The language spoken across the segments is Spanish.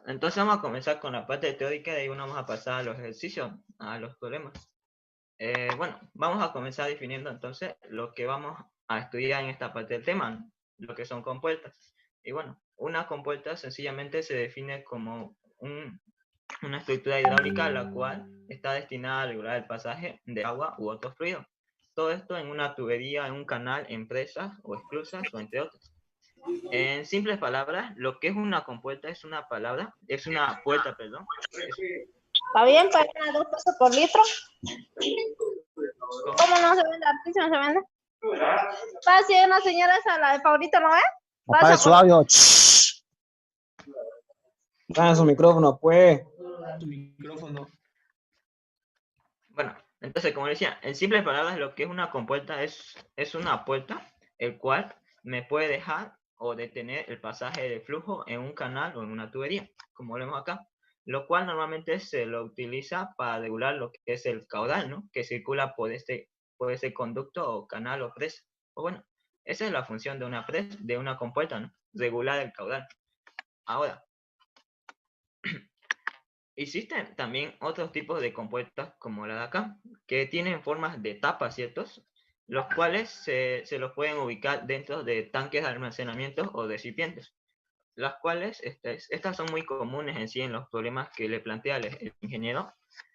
entonces vamos a comenzar con la parte teórica, de ahí vamos a pasar a los ejercicios, a los problemas. Bueno, vamos a comenzar definiendo entonces lo que vamos a estudiar en esta parte del tema, lo que son compuertas. Y bueno, una compuerta sencillamente se define como una estructura hidráulica la cual está destinada a regular el pasaje de agua u otros fluidos. Todo esto en una tubería, en un canal, en presas o esclusas o entre otros. En simples palabras, lo que es una compuerta es una puerta, perdón. ¿Está bien? ¿Paguen a 2 pesos por litro? ¿Cómo no se vende? ¿Aquí no se vende? Va, si hay una señora esa, la de Paulito, ¿no ve? Apague su audio. Dame su micrófono, pues. Tu micrófono. Bueno, entonces, como decía, en simples palabras, lo que es una compuerta es una puerta, el cual me puede dejar o detener el pasaje de flujo en un canal o en una tubería, como vemos acá, lo cual normalmente se lo utiliza para regular lo que es el caudal, ¿no? Que circula por ese conducto o canal o presa. Pues bueno, esa es la función de una compuerta, ¿no? Regular el caudal. Ahora, existen también otros tipos de compuertas como la de acá, que tienen formas de tapas, ¿ciertos? Los cuales se los pueden ubicar dentro de tanques de almacenamiento o recipientes. Las cuales, estas son muy comunes en sí en los problemas que le plantea el ingeniero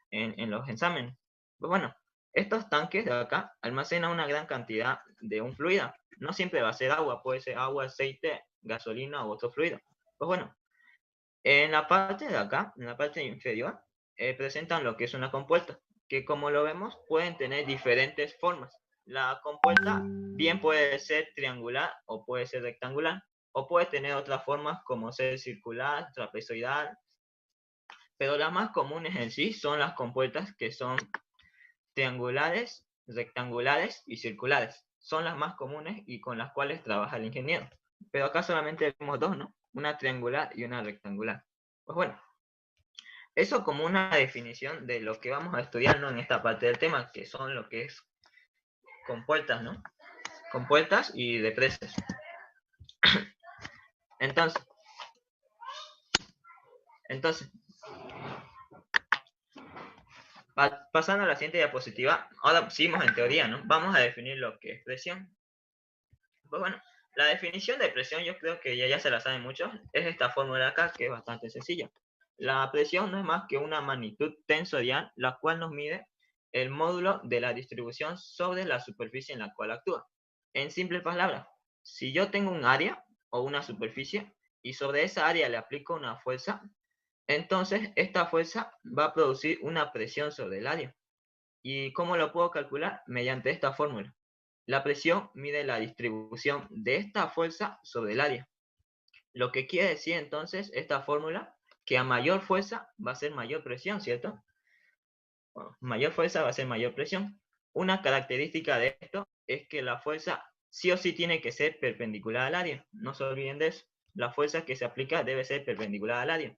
en los exámenes. Pues bueno, estos tanques de acá almacenan una gran cantidad de un fluido. No siempre va a ser agua, puede ser agua, aceite, gasolina u otro fluido. Pues bueno, en la parte de acá, en la parte inferior, presentan lo que es una compuerta, que como lo vemos pueden tener diferentes formas. La compuerta bien puede ser triangular o puede ser rectangular, o puede tener otras formas como ser circular, trapezoidal, pero las más comunes en sí son las compuertas que son triangulares, rectangulares y circulares. Son las más comunes y con las cuales trabaja el ingeniero. Pero acá solamente vemos dos, ¿no? Una triangular y una rectangular. Pues bueno, eso como una definición de lo que vamos a estudiar, ¿no? En esta parte del tema, que son lo que es compuertas, ¿no? Compuertas y represas. Entonces, pasando a la siguiente diapositiva, ahora seguimos en teoría, ¿no? Vamos a definir lo que es presión. Pues bueno, la definición de presión yo creo que ya se la saben muchos, es esta fórmula de acá que es bastante sencilla. La presión no es más que una magnitud tensorial, la cual nos mide el módulo de la distribución sobre la superficie en la cual actúa. En simples palabras, si yo tengo un área o una superficie y sobre esa área le aplico una fuerza, entonces esta fuerza va a producir una presión sobre el área. ¿Y cómo lo puedo calcular? Mediante esta fórmula. La presión mide la distribución de esta fuerza sobre el área. Lo que quiere decir entonces esta fórmula, que a mayor fuerza va a ser mayor presión, ¿cierto? Bueno, mayor fuerza va a ser mayor presión. Una característica de esto es que la fuerza sí o sí tiene que ser perpendicular al área. No se olviden de eso. La fuerza que se aplica debe ser perpendicular al área.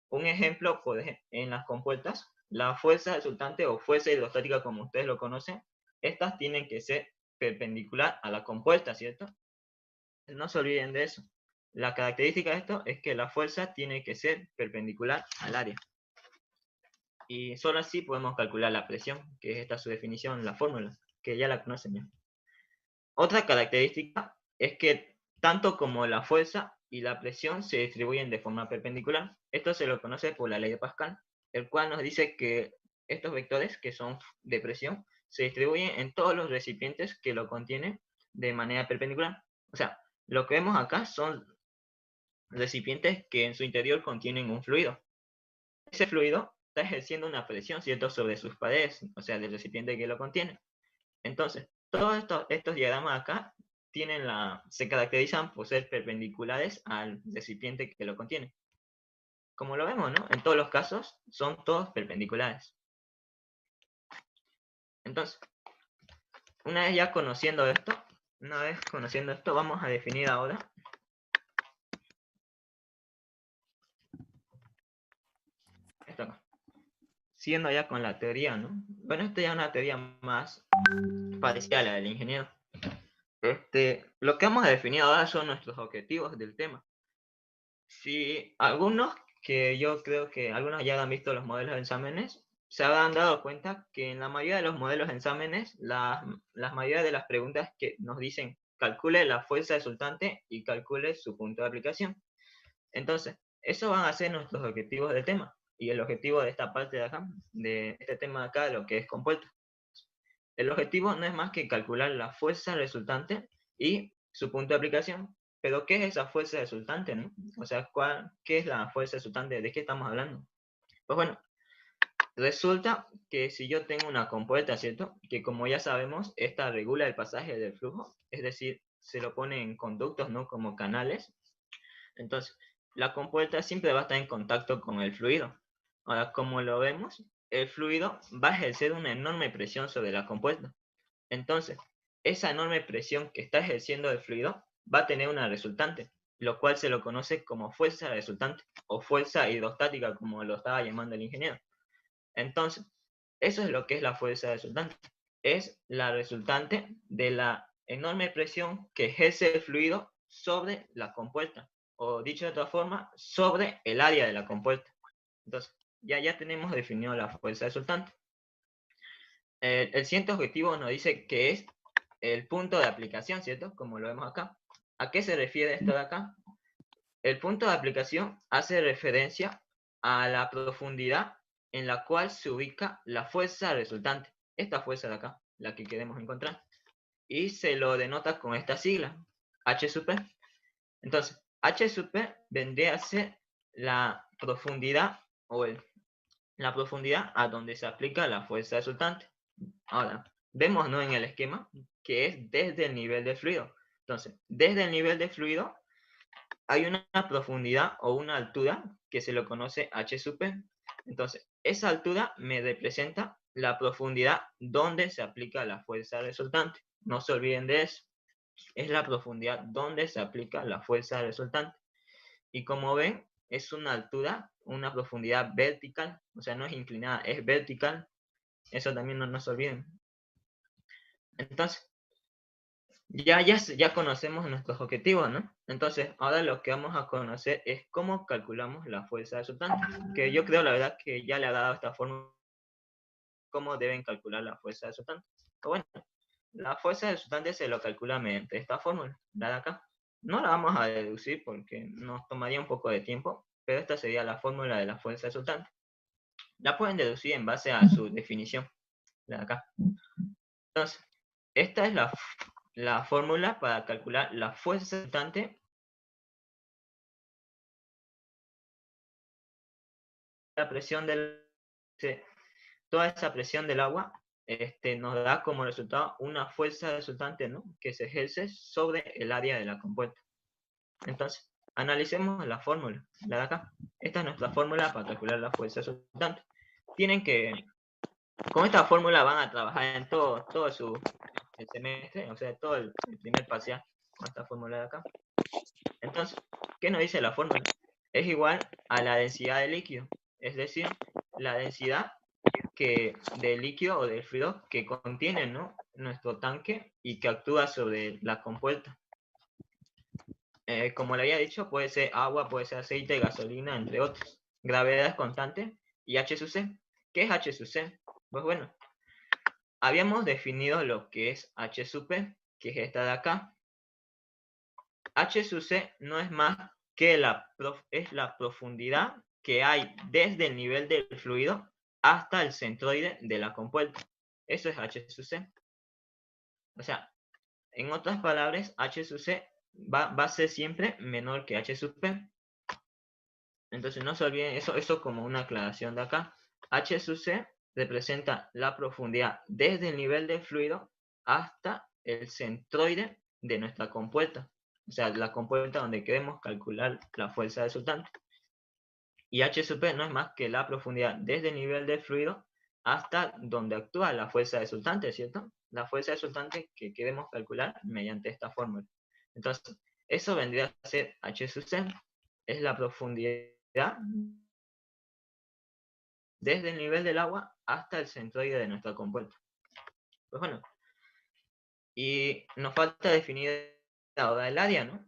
Un ejemplo, en las compuertas, la fuerza resultante o fuerza hidrostática como ustedes lo conocen, estas tienen que ser perpendicular a la compuerta, ¿cierto? No se olviden de eso. La característica de esto es que la fuerza tiene que ser perpendicular al área. Y solo así podemos calcular la presión, que es esta su definición, la fórmula, que ya la conocen ya. Otra característica es que tanto como la fuerza y la presión se distribuyen de forma perpendicular. Esto se lo conoce por la ley de Pascal, el cual nos dice que estos vectores, que son de presión, se distribuyen en todos los recipientes que lo contienen de manera perpendicular. O sea, lo que vemos acá son recipientes que en su interior contienen un fluido. Ese fluido está ejerciendo una presión, ¿cierto?, sobre sus paredes, o sea, del recipiente que lo contiene. Entonces, todos estos diagramas acá se caracterizan por ser perpendiculares al recipiente que lo contiene. Como lo vemos, ¿no? En todos los casos son todos perpendiculares. Entonces, una vez conociendo esto, vamos a definir ahora esto acá. Siguiendo ya con la teoría, ¿no? Bueno, esta ya es una teoría más parecida a la del ingeniero. Lo que vamos a definir ahora son nuestros objetivos del tema. Si algunos que yo creo que algunos ya han visto los modelos de exámenes, se habrán dado cuenta que en la mayoría de los modelos de exámenes, la mayoría de las preguntas que nos dicen calcule la fuerza resultante y calcule su punto de aplicación. Entonces, esos van a ser nuestros objetivos del tema. Y el objetivo de esta parte de acá, de este tema de acá, lo que es compuesto. El objetivo no es más que calcular la fuerza resultante y su punto de aplicación. Pero, ¿qué es esa fuerza resultante, no? O sea, ¿qué es la fuerza resultante? ¿De qué estamos hablando? Pues bueno, resulta que si yo tengo una compuerta, ¿cierto? Que como ya sabemos, esta regula el pasaje del flujo, es decir, se lo pone en conductos, ¿no? Como canales. Entonces, la compuerta siempre va a estar en contacto con el fluido. Ahora, como lo vemos, el fluido va a ejercer una enorme presión sobre la compuerta. Entonces, esa enorme presión que está ejerciendo el fluido va a tener una resultante, lo cual se lo conoce como fuerza resultante o fuerza hidrostática, como lo estaba llamando el ingeniero. Entonces, eso es lo que es la fuerza resultante. Es la resultante de la enorme presión que ejerce el fluido sobre la compuerta, o dicho de otra forma, sobre el área de la compuerta. Entonces, ya tenemos definido la fuerza resultante. El siguiente objetivo nos dice que es el punto de aplicación, ¿cierto? Como lo vemos acá. ¿A qué se refiere esto de acá? El punto de aplicación hace referencia a la profundidad en la cual se ubica la fuerza resultante. Esta fuerza de acá, la que queremos encontrar. Y se lo denota con esta sigla, H sub P. Entonces, H sub P vendría a ser la profundidad la profundidad a donde se aplica la fuerza resultante. Ahora, vemos, ¿no?, en el esquema que es desde el nivel de fluido. Entonces, desde el nivel de fluido hay una profundidad o una altura que se lo conoce H sub P. Entonces, esa altura me representa la profundidad donde se aplica la fuerza resultante. No se olviden de eso. Es la profundidad donde se aplica la fuerza resultante. Y como ven, es una altura, una profundidad vertical. O sea, no es inclinada, es vertical. Eso también no se olviden. Entonces, ya conocemos nuestros objetivos, ¿no? Entonces, ahora lo que vamos a conocer es cómo calculamos la fuerza resultante. Que yo creo, la verdad, que ya le ha dado esta forma cómo deben calcular la fuerza resultante. Pero bueno, la fuerza resultante se lo calcula mediante esta fórmula, la de acá. No la vamos a deducir porque nos tomaría un poco de tiempo, pero esta sería la fórmula de la fuerza resultante. La pueden deducir en base a su definición, la de acá. Entonces, esta es la fórmula para calcular la fuerza resultante. La presión toda esa presión del agua nos da como resultado una fuerza resultante, ¿no?, que se ejerce sobre el área de la compuerta. Entonces, analicemos la fórmula, la de acá. Esta es nuestra fórmula para calcular la fuerza resultante. Con esta fórmula van a trabajar en todo el semestre, o sea, todo el primer parcial, con esta fórmula de acá. Entonces, ¿qué nos dice la fórmula? Es igual a la densidad de líquido, es decir, la densidad del líquido o del fluido que contiene, ¿no?, nuestro tanque y que actúa sobre la compuerta. Como le había dicho, puede ser agua, puede ser aceite, gasolina, entre otros. Gravedad es constante y H sub C. ¿Qué es H sub C? Pues bueno, habíamos definido lo que es H sub P, que es esta de acá. H sub C no es más que la profundidad que hay desde el nivel del fluido hasta el centroide de la compuerta. Eso es H sub C. O sea, en otras palabras, H sub C va a ser siempre menor que H sub P. Entonces no se olviden eso como una aclaración de acá. H sub C representa la profundidad desde el nivel del fluido hasta el centroide de nuestra compuerta. O sea, la compuerta donde queremos calcular la fuerza resultante. Y H sub P no es más que la profundidad desde el nivel del fluido hasta donde actúa la fuerza resultante, ¿cierto? La fuerza resultante que queremos calcular mediante esta fórmula. Entonces, eso vendría a ser H sub C, es la profundidad desde el nivel del agua hasta el centroide de nuestra compuerta. Pues bueno, y nos falta definir ahora el área, ¿no?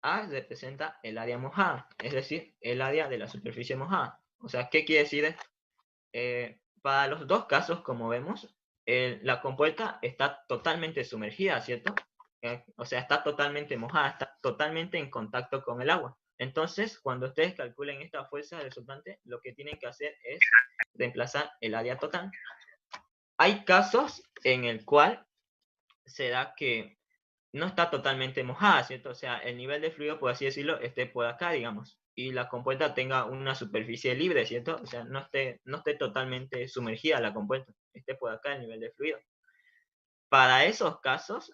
A representa el área mojada, es decir, el área de la superficie mojada. O sea, ¿qué quiere decir esto? Para los dos casos, como vemos, la compuerta está totalmente sumergida, ¿cierto? O sea, está totalmente mojada, está totalmente en contacto con el agua. Entonces, cuando ustedes calculen esta fuerza resultante, lo que tienen que hacer es reemplazar el área total. Hay casos en el cual se da que no está totalmente mojada, ¿cierto? O sea, el nivel de fluido, por así decirlo, esté por acá, digamos, y la compuerta tenga una superficie libre, ¿cierto? O sea, no esté totalmente sumergida la compuerta, esté por acá el nivel de fluido. Para esos casos,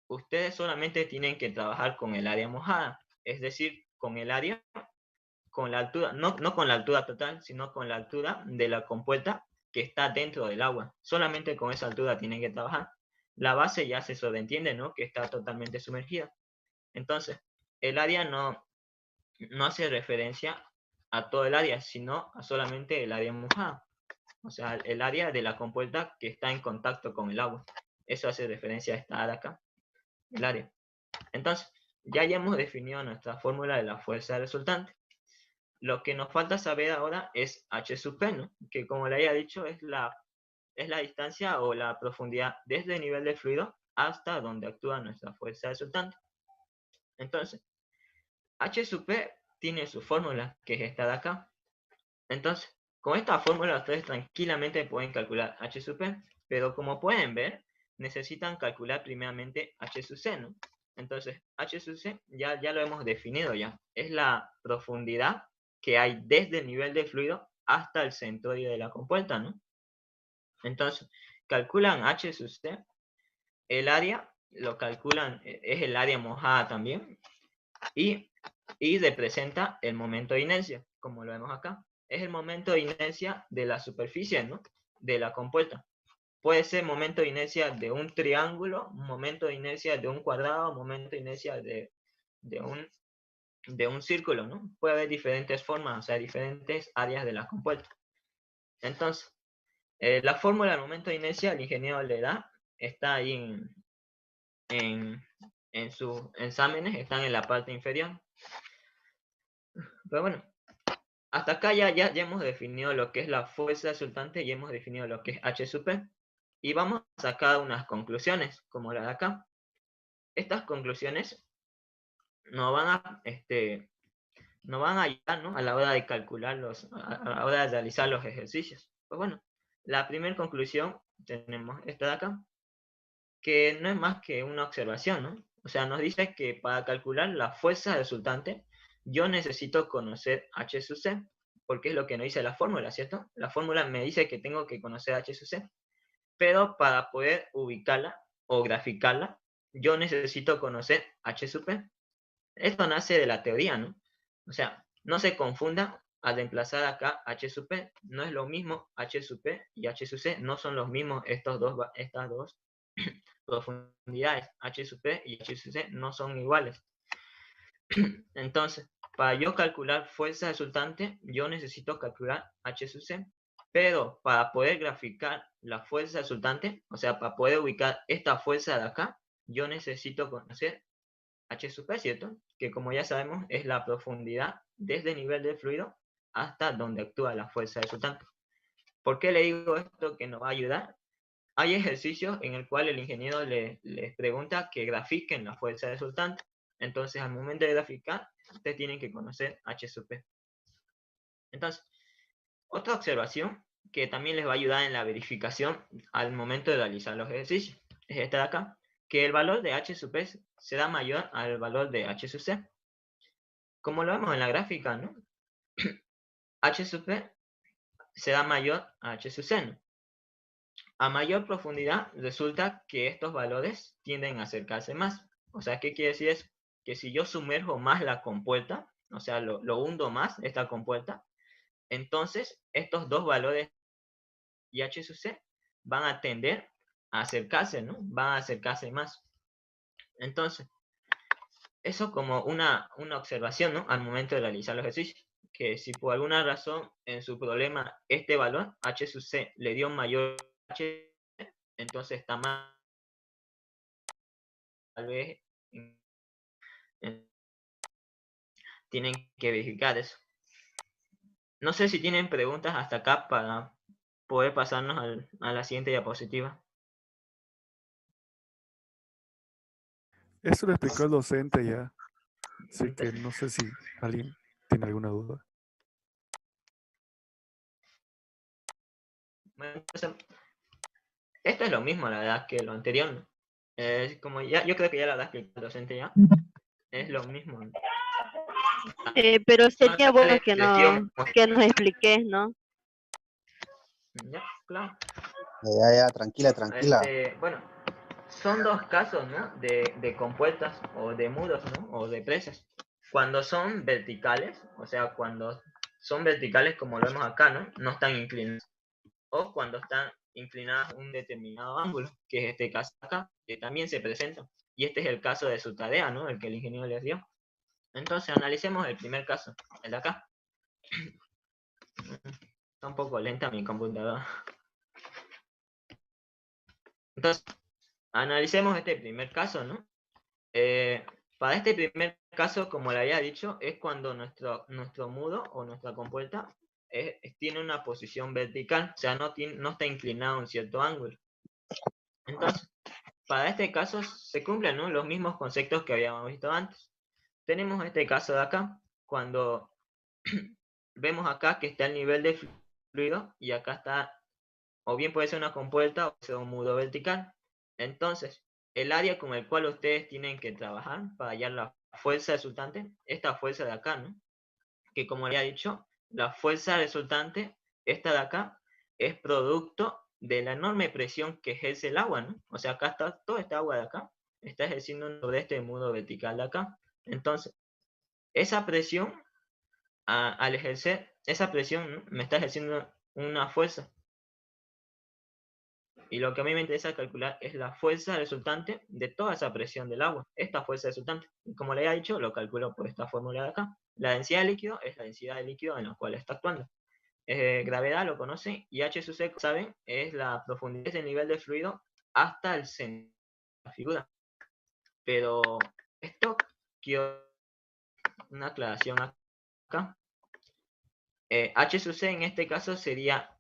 ustedes solamente tienen que trabajar con el área mojada, es decir, con el área, con la altura, no con la altura total, sino con la altura de la compuerta que está dentro del agua. Solamente con esa altura tienen que trabajar. La base ya se sobreentiende, ¿no? Que está totalmente sumergida. Entonces, el área no hace referencia a todo el área, sino a solamente el área mojada. O sea, el área de la compuerta que está en contacto con el agua. Eso hace referencia a esta área acá, el área. Entonces, ya hemos definido nuestra fórmula de la fuerza resultante. Lo que nos falta saber ahora es H sub P, ¿no? Que como le había dicho, es la distancia o la profundidad desde el nivel del fluido hasta donde actúa nuestra fuerza resultante. Entonces, H sub P tiene su fórmula, que es esta de acá. Entonces, con esta fórmula ustedes tranquilamente pueden calcular H sub P, pero como pueden ver, necesitan calcular primeramente H sub C, ¿no? Entonces, H sub C ya lo hemos definido ya. Es la profundidad que hay desde el nivel de fluido hasta el centroide de la compuerta, ¿no? Entonces, calculan H sub C, el área lo calculan, es el área mojada también, y representa el momento de inercia, como lo vemos acá. Es el momento de inercia de la superficie, ¿no? De la compuerta. Puede ser momento de inercia de un triángulo, momento de inercia de un cuadrado, momento de inercia de un círculo, ¿no? Puede haber diferentes formas, o sea, diferentes áreas de la compuerta. Entonces, la fórmula del momento de inercia el ingeniero le da, está ahí en sus exámenes, están en la parte inferior. Pero bueno, hasta acá ya hemos definido lo que es la fuerza resultante y hemos definido lo que es H sub P. Y vamos a sacar unas conclusiones, como la de acá. Estas conclusiones nos van a, ayudar, ¿no? A la hora de calcular a la hora de realizar los ejercicios. Pues bueno, la primera conclusión tenemos esta de acá, que no es más que una observación, ¿no? O sea, nos dice que para calcular la fuerza resultante, yo necesito conocer H sub C, porque es lo que nos dice la fórmula, ¿cierto? La fórmula me dice que tengo que conocer H sub C, pero para poder ubicarla o graficarla, yo necesito conocer H sub P. Esto nace de la teoría, ¿no? O sea, no se confunda al reemplazar acá H sub P, no es lo mismo H sub P y H sub C, no son los mismos estas dos profundidades, H sub P y H sub C no son iguales. Entonces, para yo calcular fuerza resultante, yo necesito calcular H sub C. Pero para poder graficar la fuerza resultante, o sea, para poder ubicar esta fuerza de acá, yo necesito conocer H sub P, ¿cierto? Que como ya sabemos es la profundidad desde el nivel del fluido hasta donde actúa la fuerza resultante. ¿Por qué le digo esto que nos va a ayudar? Hay ejercicios en el cual el ingeniero les pregunta que grafiquen la fuerza resultante. Entonces, al momento de graficar, ustedes tienen que conocer H sub P. Entonces, otra observación que también les va a ayudar en la verificación al momento de realizar los ejercicios es esta de acá, que el valor de H sub P será mayor al valor de H sub C. Como lo vemos en la gráfica, ¿no? H sub P será mayor a H sub C, ¿no? A mayor profundidad, resulta que estos valores tienden a acercarse más. O sea, ¿qué quiere decir eso? Que si yo sumerjo más la compuerta, o sea, lo hundo más, esta compuerta, entonces estos dos valores y H sub C van a tender a acercarse, ¿no? Van a acercarse más. Entonces, eso como una observación, ¿no? Al momento de realizar los ejercicios. Que si por alguna razón en su problema este valor, H sub C, le dio mayor H, entonces está más, tal vez, tienen que verificar eso. No sé si tienen preguntas hasta acá para poder pasarnos a la siguiente diapositiva. Eso lo explicó el docente ya. Así que no sé si alguien tiene alguna duda. Bueno, esto es lo mismo, la verdad, que lo anterior, ¿no? Es como ya, yo creo que ya la explicado el docente ya. Es lo mismo, ¿no? Pero sería bueno que Les quiero que nos expliques, ¿no? Ya, claro. Ya, tranquila, tranquila. Bueno, son dos casos, ¿no? De compuertas o de muros, ¿no? O de presas. Cuando son verticales, o sea, cuando son verticales como lo vemos acá, ¿no? No están inclinadas. O cuando están inclinadas a un determinado ángulo, que es este caso acá, que también se presenta. Y este es el caso de su tarea, ¿no? El que el ingeniero les dio. Entonces, analicemos el primer caso, el de acá. Está un poco lenta mi computadora. Entonces, analicemos este primer caso, ¿no? Para este primer caso, como le había dicho, es cuando nuestro muro o nuestra compuerta tiene una posición vertical, o sea, no está inclinado a un cierto ángulo. Entonces, para este caso se cumplen, ¿no? Los mismos conceptos que habíamos visto antes. Tenemos este caso de acá, cuando vemos acá que está el nivel de fluido y acá está, o bien puede ser una compuerta o puede ser un muro vertical. Entonces, el área con el cual ustedes tienen que trabajar para hallar la fuerza resultante, esta fuerza de acá, ¿no? Que como ya he dicho, la fuerza resultante, esta de acá, es producto de la enorme presión que ejerce el agua, ¿no? O sea, acá está toda esta agua de acá, está ejerciendo sobre este muro vertical de acá. Entonces, esa presión, al ejercer, esa presión, ¿no? Me está ejerciendo una fuerza. Y lo que a mí me interesa calcular es la fuerza resultante de toda esa presión del agua, esta fuerza resultante. Y como le he dicho, lo calculo por esta fórmula de acá. La densidad de líquido es la densidad de líquido en la cual está actuando. Gravedad lo conocen y H sub C, saben, es la profundidad del nivel de fluido hasta el centro de la figura. Pero esto quiero una aclaración acá. H sub C en este caso sería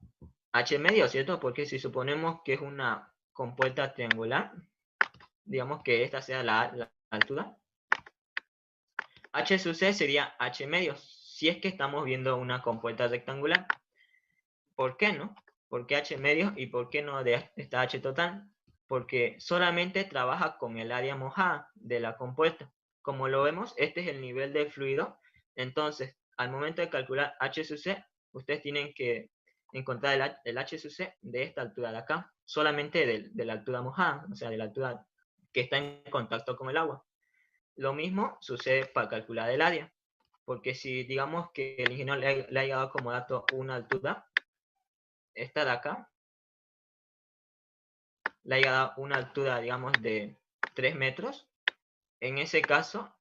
H medio, ¿cierto? Porque si suponemos que es una compuerta triangular, digamos que esta sea la altura, H sub C sería H medio, si es que estamos viendo una compuerta rectangular. ¿Por qué no? ¿Por qué H medio y por qué no de esta H total? Porque solamente trabaja con el área mojada de la compuerta. Como lo vemos, este es el nivel de fluido. Entonces, al momento de calcular H sub C, ustedes tienen que encontrar el H sub C de esta altura de acá, solamente de la altura mojada, o sea, de la altura que está en contacto con el agua. Lo mismo sucede para calcular el área, porque si digamos que el ingeniero le haya dado como dato una altura, esta de acá, le haya dado una altura, digamos, de 3 metros, en ese caso,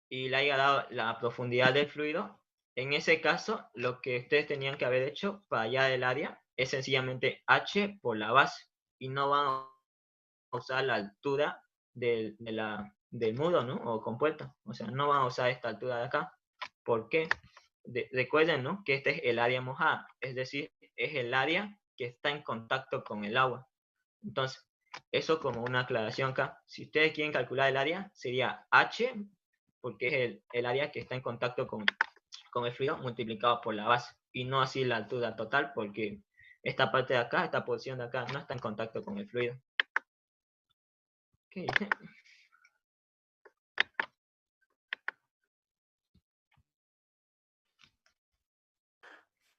y le haya dado la profundidad del fluido, en ese caso, lo que ustedes tenían que haber hecho para allá del área es sencillamente H por la base, y no van a usar la altura del muro, ¿no? O compuerta. O sea, no van a usar esta altura de acá. ¿Por qué? Recuerden, ¿no? Que este es el área mojada, es decir, es el área que está en contacto con el agua. Entonces, eso como una aclaración acá. Si ustedes quieren calcular el área, sería H, porque es el área que está en contacto con el fluido, multiplicado por la base. Y no así la altura total, porque esta parte de acá, esta posición de acá, no está en contacto con el fluido. ¿Qué dice?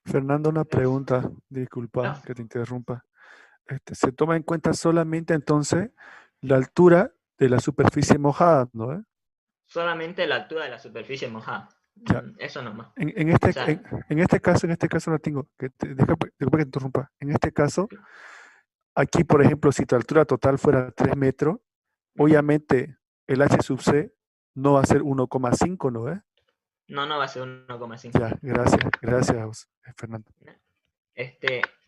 Fernando, una pregunta, disculpa que te interrumpa. Se toma en cuenta solamente entonces la altura de la superficie mojada, ¿no? Solamente la altura de la superficie mojada. Ya. Eso nomás. En este, O sea, en este caso no tengo, disculpa que te interrumpa. En este caso, aquí, por ejemplo, si tu altura total fuera 3 metros, obviamente el H sub C no va a ser 1,5, ¿no? no va a ser 1,5. Ya, gracias, Fernando.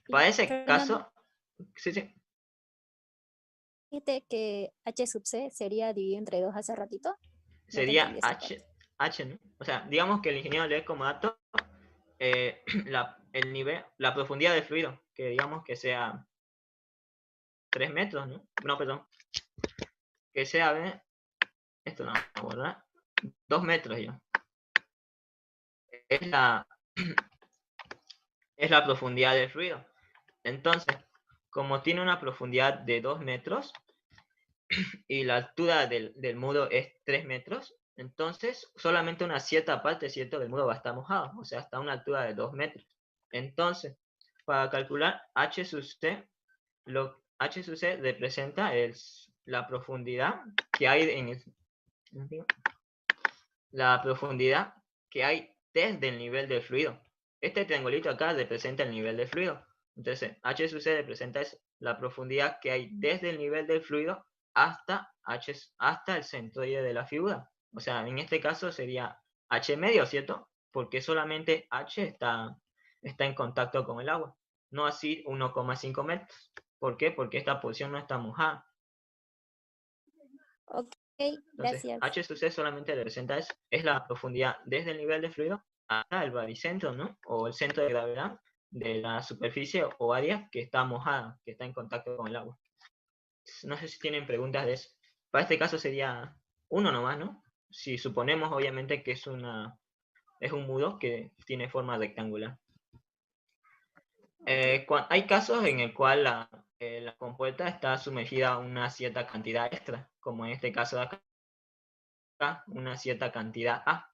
Para ese Fernando. caso, sí. Dijiste que H sub C sería dividido entre 2 hace ratito. No te Sería entendí esa H, parte. H, ¿no? O sea, digamos que el ingeniero lee como dato el nivel, la profundidad del fluido, que digamos que sea 3 metros, ¿no? No, perdón. Que sea, ¿ve? Esto no, ¿verdad? 2 metros ya. Es la, es la profundidad del fluido. Entonces, como tiene una profundidad de 2 metros y la altura del muro es 3 metros, entonces solamente una cierta parte, ¿cierto?, del muro va a estar mojado, o sea, hasta una altura de 2 metros. Entonces, para calcular H sub C, H sub C representa la profundidad que hay la profundidad que hay desde el nivel del fluido. Este triangulito acá representa el nivel del fluido. Entonces, H sub C representa la profundidad que hay desde el nivel del fluido hasta el centroide de la figura. O sea, en este caso sería H medio, ¿cierto? Porque solamente H está en contacto con el agua. No así 1,5 metros. ¿Por qué? Porque esta porción no está mojada. Ok, Entonces, gracias. H sub C solamente representa eso. Es la profundidad desde el nivel de fluido hasta el baricentro, ¿no? O el centro de gravedad de la superficie o área que está mojada, que está en contacto con el agua. No sé si tienen preguntas de eso. Para este caso sería uno nomás, ¿no? Si suponemos, obviamente, que es un muro que tiene forma rectangular. Hay casos en el cual la compuerta está sumergida a una cierta cantidad extra, como en este caso de acá, una cierta cantidad A.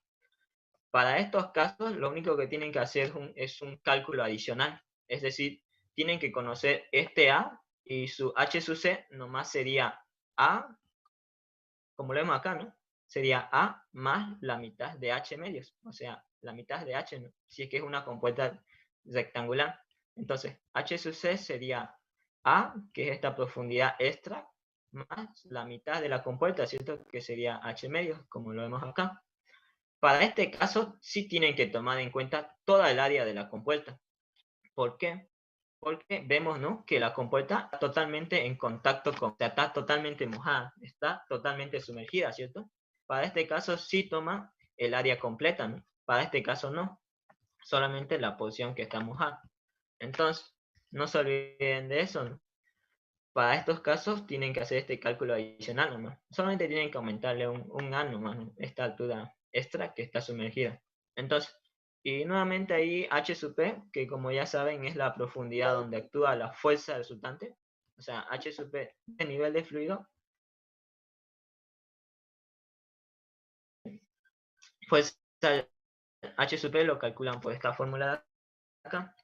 Para estos casos, lo único que tienen que hacer es un cálculo adicional. Es decir, tienen que conocer este A y su H sub C nomás sería A, como lo vemos acá, ¿no? Sería A más la mitad de H medios. O sea, la mitad de H, ¿no? Si es que es una compuerta rectangular. Entonces, H sub C sería A, que es esta profundidad extra, más la mitad de la compuerta, ¿cierto? Que sería H medios, como lo vemos acá. Para este caso, sí tienen que tomar en cuenta toda el área de la compuerta. ¿Por qué? Porque vemos, ¿no?, que la compuerta está totalmente en contacto o sea, está totalmente mojada, está totalmente sumergida, ¿cierto? Para este caso sí toma el área completa, ¿no? Para este caso no, solamente la porción que está mojada. Entonces, no se olviden de eso, ¿no? Para estos casos tienen que hacer este cálculo adicional nomás. Solamente tienen que aumentarle un A nomás, ¿no?, esta altura extra que está sumergida. Entonces, y nuevamente ahí H sub P, que como ya saben es la profundidad donde actúa la fuerza resultante. O sea, H sub P de nivel de fluido. Pues H sub P lo calculan por esta fórmula de acá,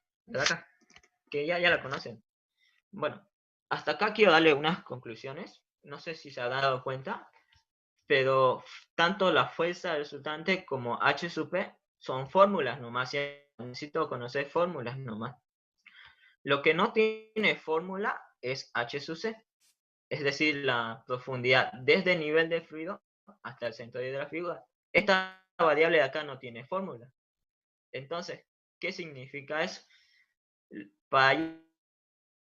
que ya la conocen. Bueno, hasta acá quiero darle unas conclusiones. No sé si se han dado cuenta, pero tanto la fuerza resultante como H sub P son fórmulas nomás. Necesito conocer fórmulas nomás. Lo que no tiene fórmula es H sub C, es decir, la profundidad desde el nivel del fluido hasta el centro de la figura. Esta variable de acá no tiene fórmula. Entonces, ¿qué significa eso? Para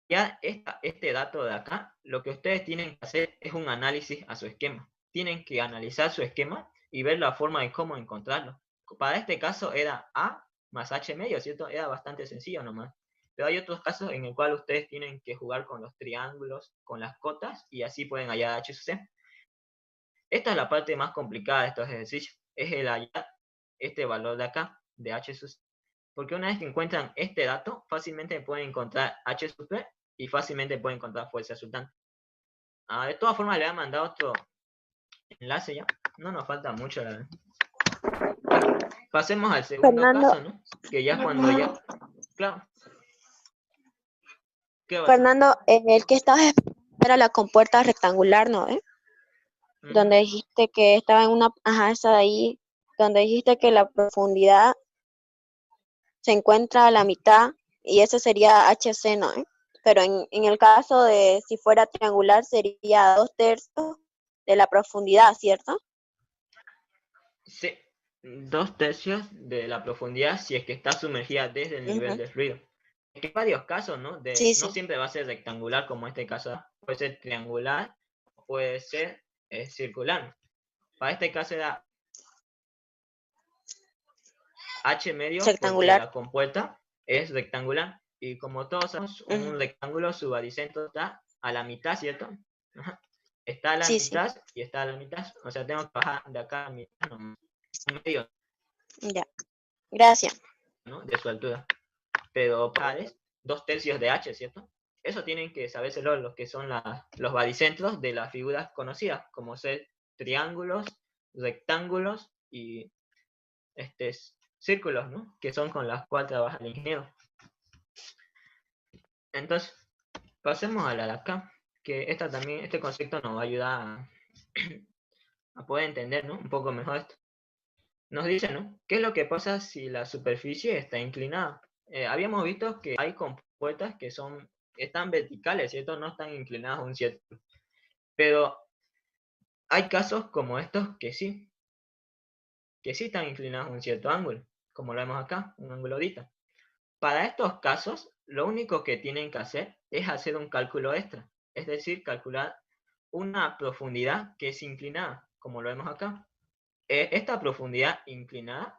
ya este dato de acá, lo que ustedes tienen que hacer es un análisis a su esquema. Tienen que analizar su esquema y ver la forma de cómo encontrarlo. Para este caso era A más H medio, ¿cierto? Era bastante sencillo nomás. Pero hay otros casos en el cual ustedes tienen que jugar con los triángulos, con las cotas, y así pueden hallar H sub C. Esta es la parte más complicada de estos ejercicios. Es el hallar este valor de acá, de H sub C. Porque una vez que encuentran este dato, fácilmente pueden encontrar H sub P y fácilmente pueden encontrar fuerza resultante. De todas formas, le voy a mandar otro enlace ya. No nos falta mucho, la verdad. Bueno, pasemos al segundo Fernando. caso, ¿no? Que ya cuando ya... Claro. ¿Qué va a ser? Fernando, el que estabas era la compuerta rectangular, ¿no? Donde dijiste que estaba en una, esa de ahí, donde dijiste que la profundidad se encuentra a la mitad y eso sería HC, ¿no? Pero en el caso de si fuera triangular sería 2/3 de la profundidad, ¿cierto? Sí, 2/3 de la profundidad si es que está sumergida desde el nivel del fluido. Hay varios casos, ¿no? Sí, No sí. siempre va a ser rectangular como este caso, puede ser triangular, puede ser circular. Para este caso era H medio, porque Rectangular. la compuerta es rectangular. Y como todos sabemos, Ujú. un rectángulo, su baricentro está a la mitad, ¿cierto? Ajá. Está a la Sí, sí. mitad y está a la mitad. O sea, tengo que bajar de acá a la mitad, no, un medio, Ya. Gracias. ¿no? De su altura. Pero pares, 2/3 de H, ¿cierto? Eso tienen que sabérselo los que son los baricentros de las figuras conocidas, como ser triángulos, rectángulos y círculos, ¿no? Que son con las cuales trabaja el ingeniero. Entonces, pasemos a la de acá, que este concepto nos va a ayudar a poder entender, ¿no? Un poco mejor esto. Nos dice, ¿no? ¿Qué es lo que pasa si la superficie está inclinada? Habíamos visto que hay compuertas que están verticales, ¿cierto? No están inclinadas a un cierto. Pero hay casos como estos que sí están inclinados a un cierto ángulo, como lo vemos acá, un ángulo ahorita. Para estos casos, lo único que tienen que hacer es hacer un cálculo extra, es decir, calcular una profundidad que es inclinada, como lo vemos acá. Esta profundidad inclinada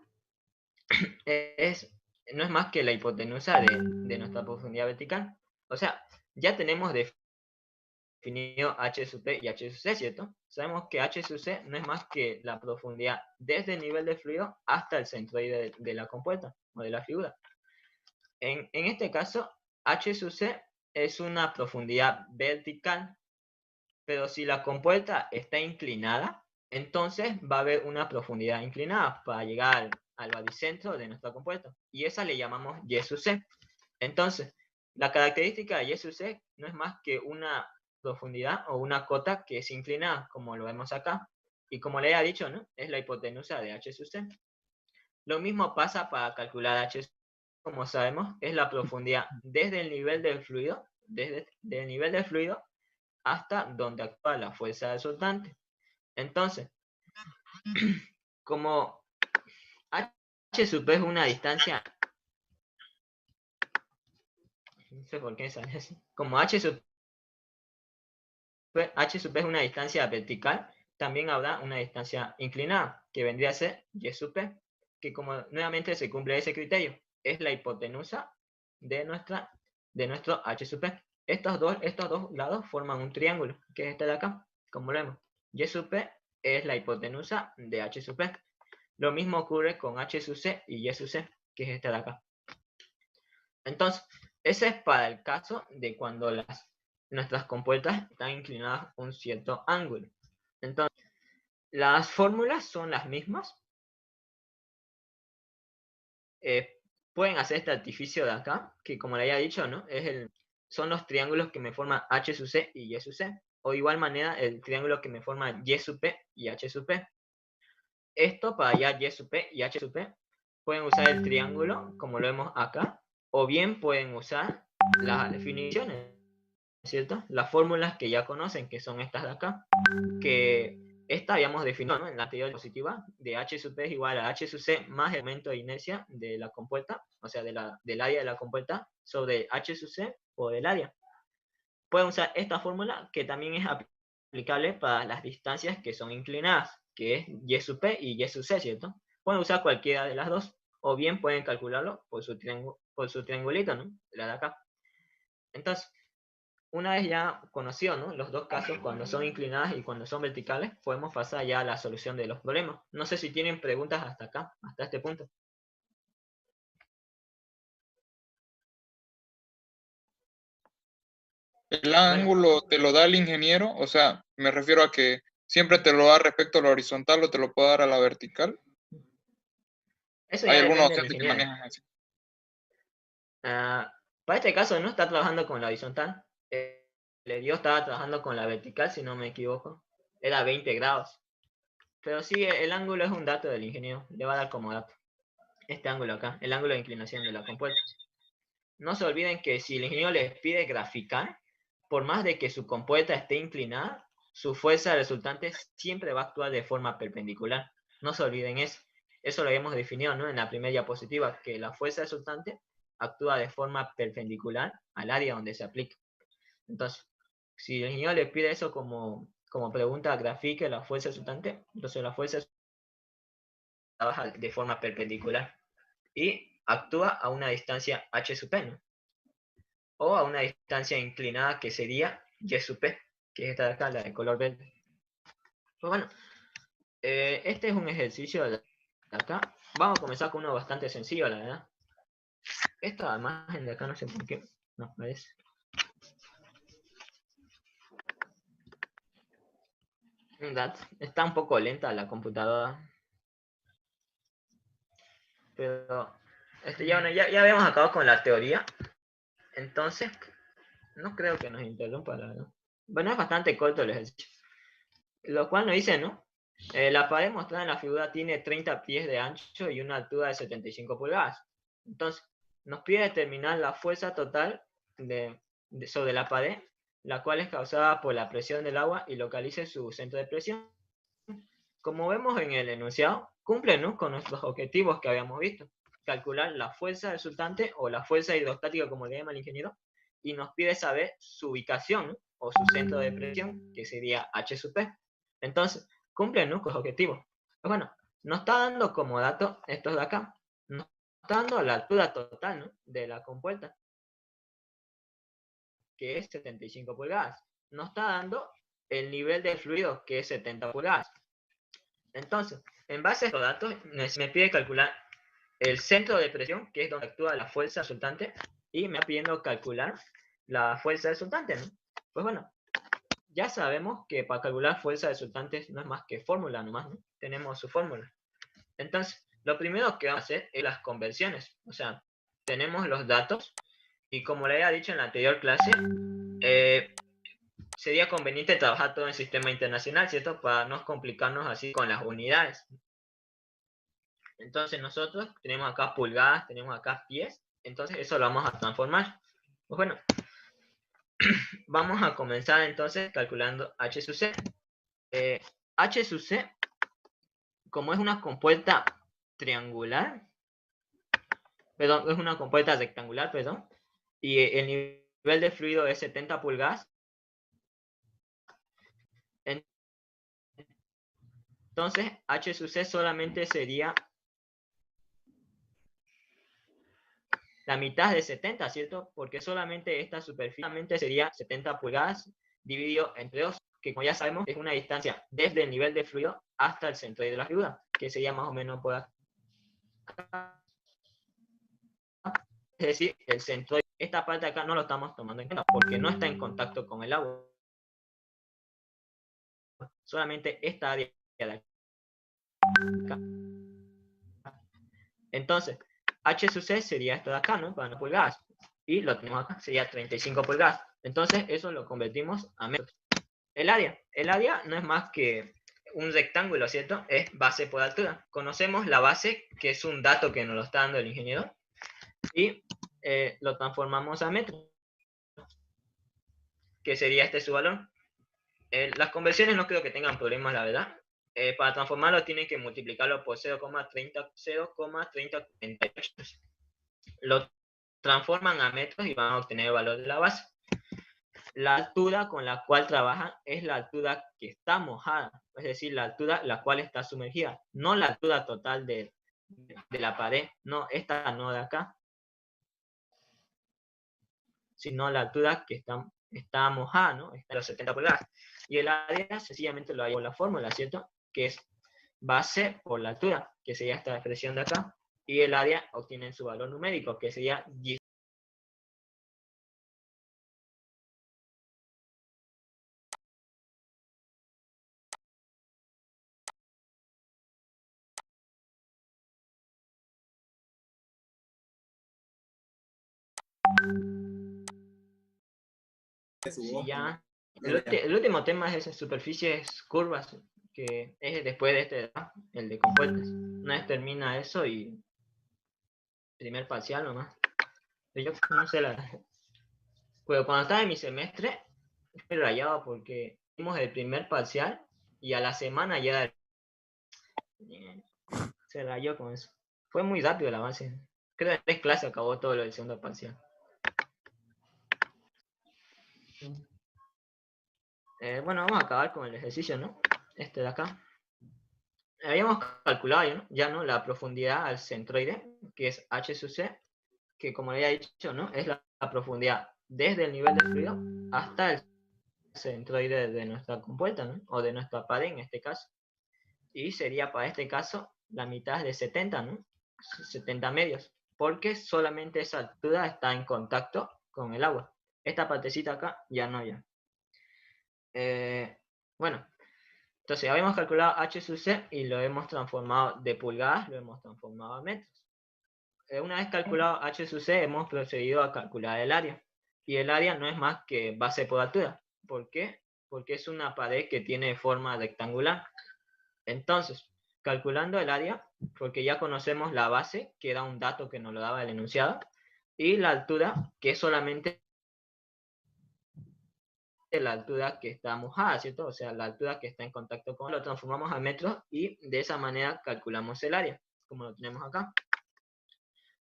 no es más que la hipotenusa de nuestra profundidad vertical. O sea, ya tenemos definido h sub p y h sub c, ¿cierto? Sabemos que h sub c no es más que la profundidad desde el nivel del fluido hasta el centroide de la compuerta o de la figura. En este caso, h sub c es una profundidad vertical, pero si la compuerta está inclinada, entonces va a haber una profundidad inclinada para llegar al baricentro de nuestra compuerta, y esa le llamamos y sub c. Entonces, la característica de y sub c no es más que una profundidad o una cota que es inclinada, como lo vemos acá, y como le he dicho, ¿no? Es la hipotenusa de h sub c. Lo mismo pasa para calcular h sub c. Como sabemos, es la profundidad desde el nivel del fluido, desde el nivel del fluido hasta donde actúa la fuerza resultante. Entonces, como h sub p es una distancia, no sé por qué sale así, como h sub p es una distancia vertical, también habrá una distancia inclinada, que vendría a ser y sub p, que como nuevamente se cumple ese criterio, es la hipotenusa de nuestro h sub p. Estos dos lados forman un triángulo, que es este de acá, como lo vemos. Y sub p es la hipotenusa de h sub p. Lo mismo ocurre con h sub c y y sub c, que es este de acá. Entonces, ese es para el caso de cuando nuestras compuertas están inclinadas a un cierto ángulo. Entonces, las fórmulas son las mismas. Pueden hacer este artificio de acá, que como le había dicho, ¿no? Son los triángulos que me forman h sub c y y sub c. O de igual manera, el triángulo que me forma y sub p y h sub p. Esto para ya y sub p y h sub p pueden usar el triángulo, como lo vemos acá, o bien pueden usar las definiciones, ¿cierto? Las fórmulas que ya conocen, que son estas de acá, que esta habíamos definido, ¿no? En la anterior diapositiva, de h sub p es igual a h sub c más el momento de inercia de la compuerta, o sea, del área de la compuerta, sobre h sub c por el área. Pueden usar esta fórmula, que también es aplicable para las distancias que son inclinadas, que es y sub p y y sub c, ¿cierto? Pueden usar cualquiera de las dos, o bien pueden calcularlo por su triangulito, ¿no? La de acá. Entonces, una vez ya conocido, ¿no? Los dos casos, cuando son inclinadas y cuando son verticales, podemos pasar ya a la solución de los problemas. No sé si tienen preguntas hasta acá, hasta este punto. ¿El ángulo te lo da el ingeniero? O sea, me refiero a que siempre te lo da respecto a la horizontal o te lo puede dar a la vertical. Eso Hay ya algunos depende del docentes que ingeniero. manejan así. Para este caso no está trabajando con la horizontal. Le dio estaba trabajando con la vertical, si no me equivoco. Era 20 grados. Pero sí, el ángulo es un dato del ingeniero. Le va a dar como dato. Este ángulo acá, el ángulo de inclinación de la compuerta. No se olviden que si el ingeniero les pide graficar, por más de que su compuerta esté inclinada, su fuerza resultante siempre va a actuar de forma perpendicular. No se olviden eso. Eso lo habíamos definido, ¿no? En la primera diapositiva, que la fuerza resultante actúa de forma perpendicular al área donde se aplica. Entonces, si el ingeniero le pide eso como pregunta, grafique la fuerza resultante, entonces la fuerza trabaja de forma perpendicular. y actúa a una distancia h sub p, ¿no? O a una distancia inclinada que sería y sub p, que es esta de acá, la de color verde. Pues bueno, este es un ejercicio de acá. Vamos a comenzar con uno bastante sencillo, la verdad. Esta imagen de acá no sé por qué no aparece. Está un poco lenta la computadora. Pero ya habíamos acabado con la teoría. Entonces, no creo que nos interrumpa, la verdad. Bueno, es bastante corto el ejercicio. Lo cual nos dice, ¿no? La pared mostrada en la figura tiene 30 pies de ancho y una altura de 75 pulgadas. Entonces, nos pide determinar la fuerza total sobre la pared, la cual es causada por la presión del agua y localice su centro de presión. Como vemos en el enunciado, cumple, ¿no?, con nuestros objetivos que habíamos visto. Calcular la fuerza resultante o la fuerza hidrostática, como le llama el ingeniero, y nos pide saber su ubicación, ¿no?, o su centro de presión, que sería H sub P. Entonces, cumple, ¿no?, con los objetivos. Pues bueno, nos está dando como dato estos de acá. Nos está dando la altura total, ¿no?, de la compuerta, que es 75 pulgadas. Nos está dando el nivel de fluido, que es 70 pulgadas. Entonces, en base a estos datos, me pide calcular el centro de presión, que es donde actúa la fuerza resultante, y me va pidiendo calcular la fuerza resultante, ¿no? Pues bueno, ya sabemos que para calcular fuerza resultante no es más que fórmula nomás, ¿no? Tenemos su fórmula. Entonces, lo primero que vamos a hacer es las conversiones. O sea, tenemos los datos, y como le había dicho en la anterior clase, sería conveniente trabajar todo en sistema internacional, ¿cierto? Para no complicarnos así con las unidades. Entonces nosotros tenemos acá pulgadas, tenemos acá pies, entonces eso lo vamos a transformar. Pues bueno, vamos a comenzar entonces calculando H sub C. H sub C, como es una compuerta triangular, perdón, es una compuerta rectangular, perdón, y el nivel de fluido es 70 pulgadas, entonces H sub C solamente sería la mitad de 70, ¿cierto? Porque solamente esta superficie sería 70 pulgadas dividido entre 2, que como ya sabemos es una distancia desde el nivel de fluido hasta el centro de la figura, que sería más o menos por acá. Es decir, el centro, esta parte de acá no lo estamos tomando en cuenta porque no está en contacto con el agua. Solamente esta área de acá. Entonces, H sub C sería esto de acá, ¿no? Para 9 pulgadas. Y lo tenemos acá, sería 35 pulgadas. Entonces, eso lo convertimos a metros. El área no es más que un rectángulo, ¿cierto? Es base por altura. Conocemos la base, que es un dato que nos lo está dando el ingeniero, y lo transformamos a metros, que sería este su valor. Las conversiones no creo que tengan problemas, la verdad. Para transformarlo tienen que multiplicarlo por 0,3048. Lo transforman a metros y van a obtener el valor de la base. La altura con la cual trabajan es la altura que está mojada, es decir, la altura la cual está sumergida, no la altura total de la pared, no, esta no de acá, sino la altura que está mojada, ¿no? Está en los 70 pulgadas. Y el área sencillamente lo hay por la fórmula, ¿cierto? Que es base por la altura, que sería esta expresión de acá, y el área obtiene su valor numérico, que sería 10. Y ya, el último tema es esas superficies curvas, que es después de este, el de compuertas. Una vez termina eso y primer parcial nomás. Yo no sé pero cuando estaba en mi semestre, estoy rayado porque hicimos el primer parcial y a la semana ya se rayó con eso. Fue muy rápido el avance. Creo que en 3 clases acabó todo lo del segundo parcial. Bueno, vamos a acabar con el ejercicio, ¿no? Este de acá. habíamos calculado ya, ¿no? La profundidad al centroide, que es h sub c, que como le había dicho, ¿no? Es la profundidad desde el nivel del fluido hasta el centroide de nuestra compuerta, ¿no? O de nuestra pared en este caso. Y sería para este caso la mitad de 70, ¿no? 70 medios, porque solamente esa altura está en contacto con el agua. Esta partecita acá ya no ya. Bueno, entonces habíamos calculado h sub c y lo hemos transformado de pulgadas, lo hemos transformado a metros. Una vez calculado h sub c, hemos procedido a calcular el área. Y el área no es más que base por altura. ¿Por qué? Porque es una pared que tiene forma rectangular. Entonces, calculando el área, porque ya conocemos la base, que era un dato que nos lo daba el enunciado, y la altura, que es solamente la altura que está mojada, ¿cierto? O sea, la altura que está en contacto con, lo transformamos a metros y de esa manera calculamos el área, como lo tenemos acá.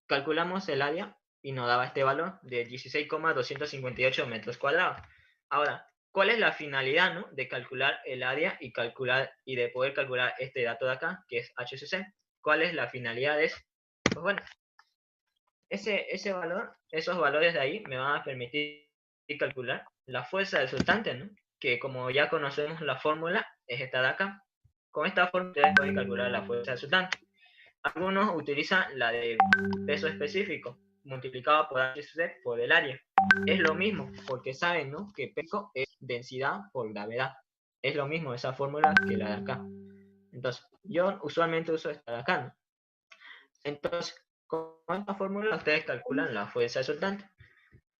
Calculamos el área y nos daba este valor de 16,258 metros cuadrados. Ahora, ¿cuál es la finalidad, ¿no? De calcular el área y de poder calcular este dato de acá, que es h sub c? ¿Cuál es la finalidad de eso? Pues bueno, esos valores de ahí me van a permitir calcular la fuerza resultante, ¿no? Que como ya conocemos la fórmula, es esta de acá. Con esta fórmula ustedes pueden calcular la fuerza resultante. Algunos utilizan la de peso específico, multiplicado por h sub c por el área. Es lo mismo, porque saben, ¿no? Que peso es densidad por gravedad. Es lo mismo esa fórmula que la de acá. Entonces, yo usualmente uso esta de acá, ¿no? Entonces, con esta fórmula ustedes calculan la fuerza resultante.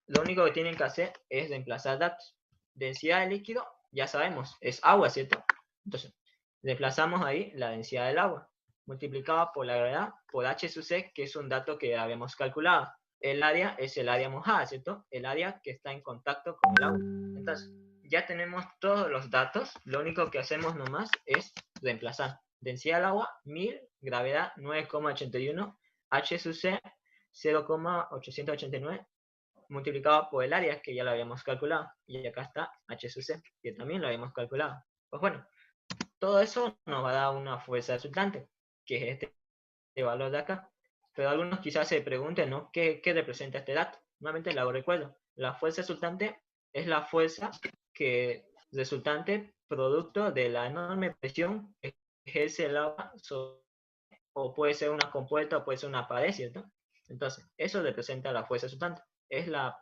Lo único que tienen que hacer es reemplazar datos. Densidad del líquido, ya sabemos, es agua, ¿cierto? Entonces, reemplazamos ahí la densidad del agua, multiplicado por la gravedad, por h sub c, que es un dato que habíamos calculado. El área es el área mojada, ¿cierto? El área que está en contacto con el agua. Entonces, ya tenemos todos los datos, lo único que hacemos nomás es reemplazar. Densidad del agua, 1000, gravedad 9,81, h sub c 0,889, multiplicado por el área, que ya lo habíamos calculado. Y acá está h sub c, que también lo habíamos calculado. Pues bueno, todo eso nos va a dar una fuerza resultante, que es este valor de acá. Pero algunos quizás se pregunten, ¿no? ¿Qué representa este dato? Nuevamente le hago recuerdo. La fuerza resultante es la fuerza resultante producto de la enorme presión que ejerce el agua o puede ser una compuerta o puede ser una pared, ¿cierto? Entonces, eso representa la fuerza resultante. Es la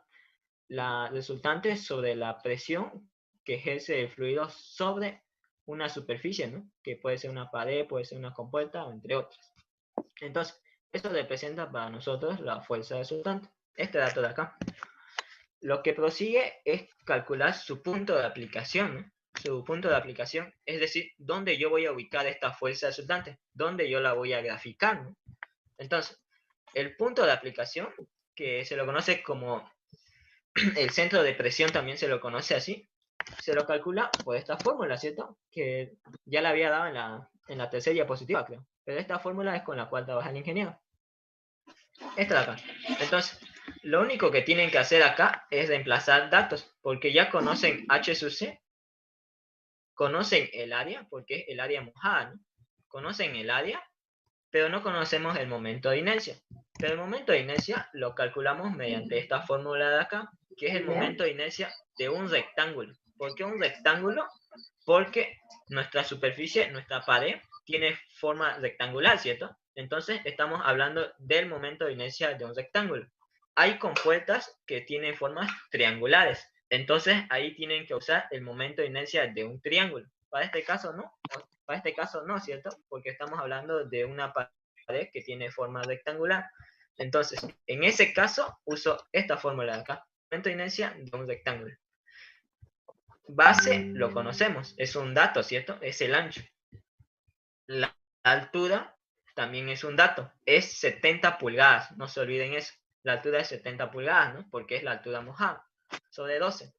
resultante sobre la presión que ejerce el fluido sobre una superficie, ¿no? Que puede ser una pared, puede ser una compuerta, entre otras. Entonces, esto representa para nosotros la fuerza resultante. Este dato de acá. Lo que prosigue es calcular su punto de aplicación, ¿no? Su punto de aplicación, es decir, dónde yo voy a ubicar esta fuerza resultante, dónde yo la voy a graficar, ¿no? Entonces, el punto de aplicación, que se lo conoce como el centro de presión, también se lo conoce así, se lo calcula por esta fórmula, ¿cierto? Que ya la había dado en la tercera diapositiva, creo. Pero esta fórmula es con la cual trabaja el ingeniero. Esta de acá. Entonces, lo único que tienen que hacer acá es reemplazar datos, porque ya conocen h sub c, conocen el área, porque es el área mojada, ¿no? Conocen el área, pero no conocemos el momento de inercia. Pero el momento de inercia lo calculamos mediante esta fórmula de acá, que es el momento de inercia de un rectángulo. ¿Por qué un rectángulo? Porque nuestra superficie, nuestra pared, tiene forma rectangular, ¿cierto? Entonces estamos hablando del momento de inercia de un rectángulo. Hay compuertas que tienen formas triangulares. Entonces ahí tienen que usar el momento de inercia de un triángulo. Para este caso no. Para este caso no, ¿cierto? Porque estamos hablando de una pared que tiene forma rectangular. Entonces, en ese caso, uso esta fórmula de acá. Momento de inercia de un rectángulo. Base lo conocemos, es un dato, ¿cierto? Es el ancho. La altura también es un dato, es 70 pulgadas, no se olviden eso. La altura es 70 pulgadas, ¿no? Porque es la altura mojada, sobre 12.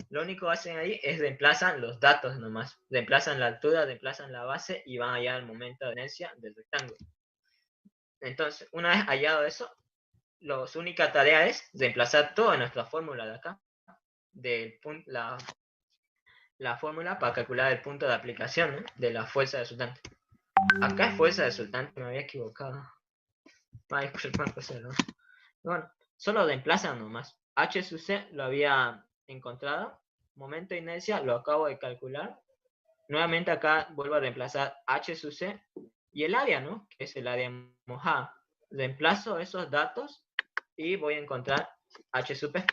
Lo único que hacen ahí es reemplazan los datos nomás. Reemplazan la altura, reemplazan la base y van allá al momento de inercia del rectángulo. Entonces, una vez hallado eso, la única tarea es reemplazar toda nuestra fórmula de acá, la fórmula para calcular el punto de aplicación, ¿no? De la fuerza resultante. Acá es fuerza resultante, me había equivocado. Ay, disculpa, ¿no? Bueno, solo reemplazan nomás. H sub C lo había encontrado. Momento de inercia lo acabo de calcular. Nuevamente acá vuelvo a reemplazar H sub C y el área, ¿no? Que es el área mojada. Reemplazo esos datos y voy a encontrar H sub P,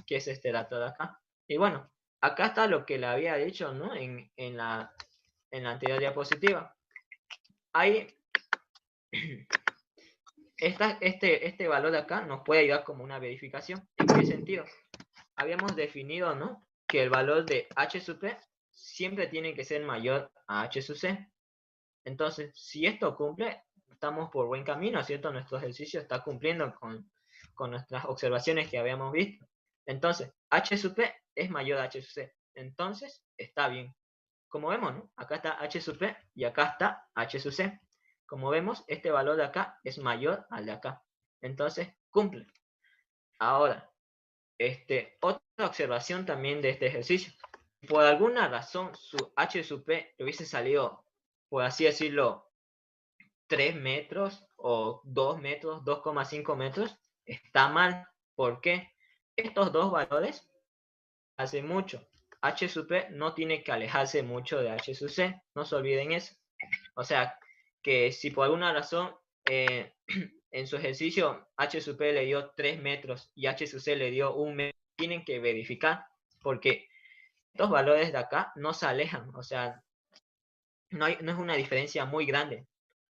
que es este dato de acá. Y bueno, acá está lo que le había dicho, ¿no? En la anterior diapositiva. Ahí, este valor de acá nos puede ayudar como una verificación. ¿En qué sentido? Habíamos definido, ¿no? Que el valor de H sub P siempre tiene que ser mayor a H sub C. Entonces, si esto cumple, estamos por buen camino, ¿cierto? Nuestro ejercicio está cumpliendo con nuestras observaciones que habíamos visto. Entonces, H sub P es mayor a H sub C. Entonces, está bien. Como vemos, ¿no? Acá está H sub P y acá está H sub C. Como vemos, este valor de acá es mayor al de acá. Entonces, cumple. Ahora, otra observación también de este ejercicio. Por alguna razón, su H sub P le hubiese salido, por así decirlo, 3 metros o 2 metros, 2,5 metros, está mal. ¿Por qué? Estos dos valores hace mucho. H sub P no tiene que alejarse mucho de H sub C, no se olviden eso. O sea, que si por alguna razón en su ejercicio H sub P le dio 3 metros y H sub C le dio 1 metro, tienen que verificar, porque estos valores de acá no se alejan, o sea, no es una diferencia muy grande,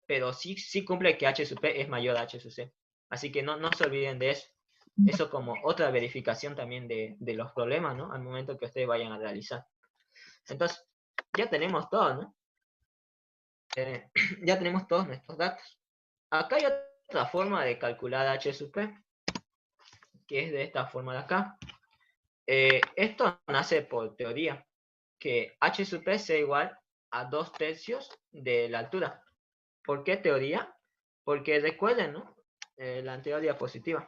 pero sí cumple que H sub P es mayor a H sub C. Así que no se olviden de eso. Eso como otra verificación también de los problemas, ¿no? Al momento que ustedes vayan a realizar. Entonces, ya tenemos todo, ¿no? Ya tenemos todos nuestros datos. Acá hay otra forma de calcular H sub P, que es de esta forma de acá. Esto nace por teoría, que H sub P sea igual a 2/3 de la altura. ¿Por qué teoría? Porque recuerden, ¿no? La anterior diapositiva.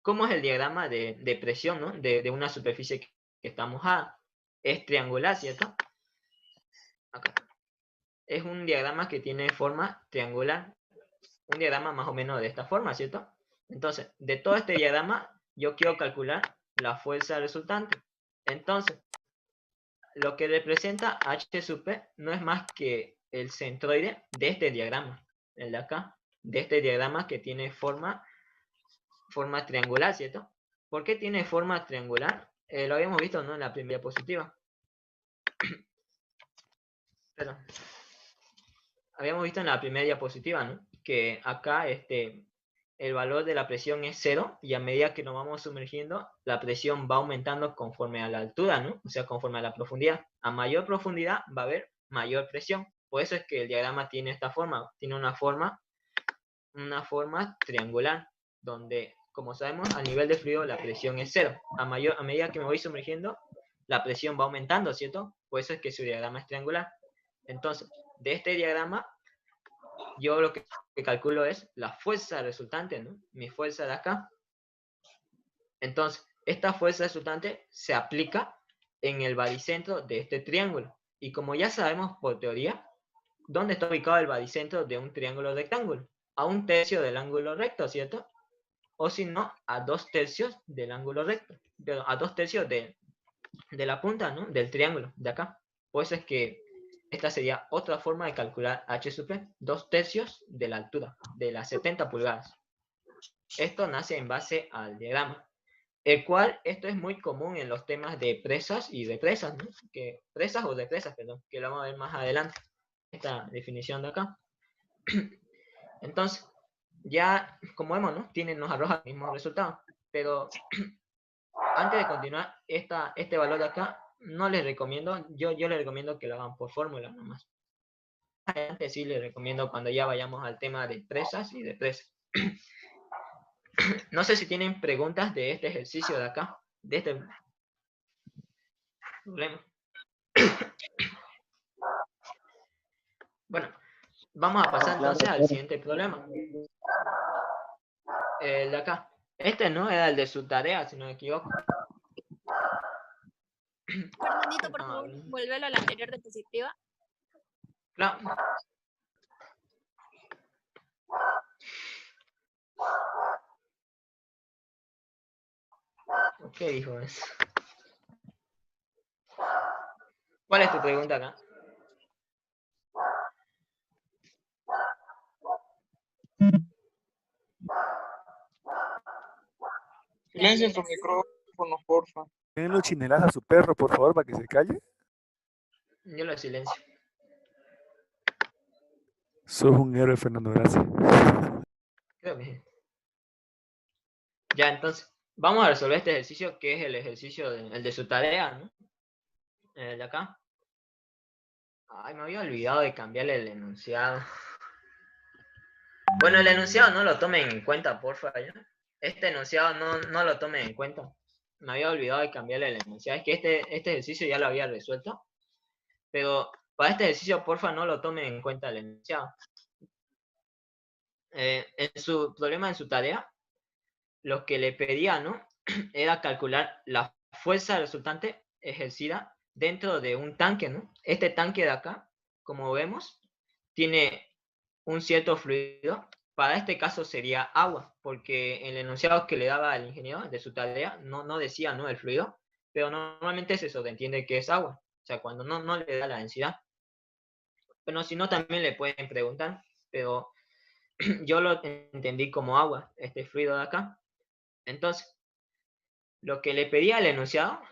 ¿Cómo es el diagrama de presión, ¿no? de una superficie que está mojada? Es triangular, ¿cierto? Acá. Es un diagrama que tiene forma triangular. Un diagrama más o menos de esta forma, ¿cierto? Entonces, de todo este diagrama, yo quiero calcular la fuerza resultante. Entonces, lo que representa H sub P no es más que el centroide de este diagrama, el de acá, de este diagrama que tiene forma triangular, ¿cierto? ¿Por qué tiene forma triangular? Lo habíamos visto, ¿no? En la primera diapositiva. Pero, habíamos visto en la primera diapositiva, ¿no? Que acá el valor de la presión es 0 y a medida que nos vamos sumergiendo, la presión va aumentando conforme a la altura, ¿no? O sea, conforme a la profundidad. A mayor profundidad va a haber mayor presión. Por eso es que el diagrama tiene esta forma. Tiene una forma triangular, donde, como sabemos, a nivel de fluido la presión es 0. A medida que me voy sumergiendo, la presión va aumentando, ¿cierto? Por eso es que su diagrama es triangular. Entonces, de este diagrama, yo lo que calculo es la fuerza resultante, ¿no? Mi fuerza de acá. Entonces, esta fuerza resultante se aplica en el baricentro de este triángulo. Y como ya sabemos por teoría, ¿dónde está ubicado el baricentro de un triángulo rectángulo? A 1/3 del ángulo recto, ¿cierto? O si no, a 2/3 del ángulo recto. A 2/3 de la punta, ¿no? Del triángulo, de acá. Por eso es que esta sería otra forma de calcular H sub P, 2/3 de la altura, de las 70 pulgadas. Esto nace en base al diagrama, el cual esto es muy común en los temas de presas y represas, ¿no? Presas o represas, perdón, que lo vamos a ver más adelante, esta definición de acá. Entonces, ya como vemos, ¿no? Nos arroja el mismo resultado, pero antes de continuar, este valor de acá, no les recomiendo, yo les recomiendo que lo hagan por fórmula nomás. Adelante sí les recomiendo cuando ya vayamos al tema de presas y de presas. No sé si tienen preguntas de este ejercicio de acá, de este problema. Bueno, vamos a pasar entonces al siguiente problema. El de acá. Este no era el de su tarea, si no me equivoco. Fernandito, por favor, vuélvelo a la anterior diapositiva. Claro. ¿Qué dijo eso? ¿Cuál es tu pregunta acá? Silencia su micrófono, porfa. Denle un chinelazo a su perro, por favor, para que se calle. Yo lo silencio. Sos un héroe, Fernando, gracias. Creo que sí. Ya, entonces, vamos a resolver este ejercicio, que es el ejercicio el de su tarea, ¿no? El de acá. Ay, me había olvidado de cambiarle el enunciado. Bueno, el enunciado no lo tomen en cuenta, porfa, ¿ya? Este enunciado no lo tomen en cuenta. Me había olvidado de cambiarle el enunciado. Es que este ejercicio ya lo había resuelto. Pero para este ejercicio, porfa, no lo tomen en cuenta el enunciado. En su problema, en su tarea, lo que le pedía, ¿no? Era calcular la fuerza resultante ejercida dentro de un tanque, ¿no? Este tanque de acá, como vemos, tiene un cierto fluido. Para este caso sería agua, porque el enunciado que le daba al ingeniero de su tarea no decía, ¿no?, el fluido, pero normalmente se sobreentiende que es agua, o sea, cuando no le da la densidad. Bueno, si no, también le pueden preguntar, pero yo lo entendí como agua, este fluido de acá. Entonces, lo que le pedía al enunciado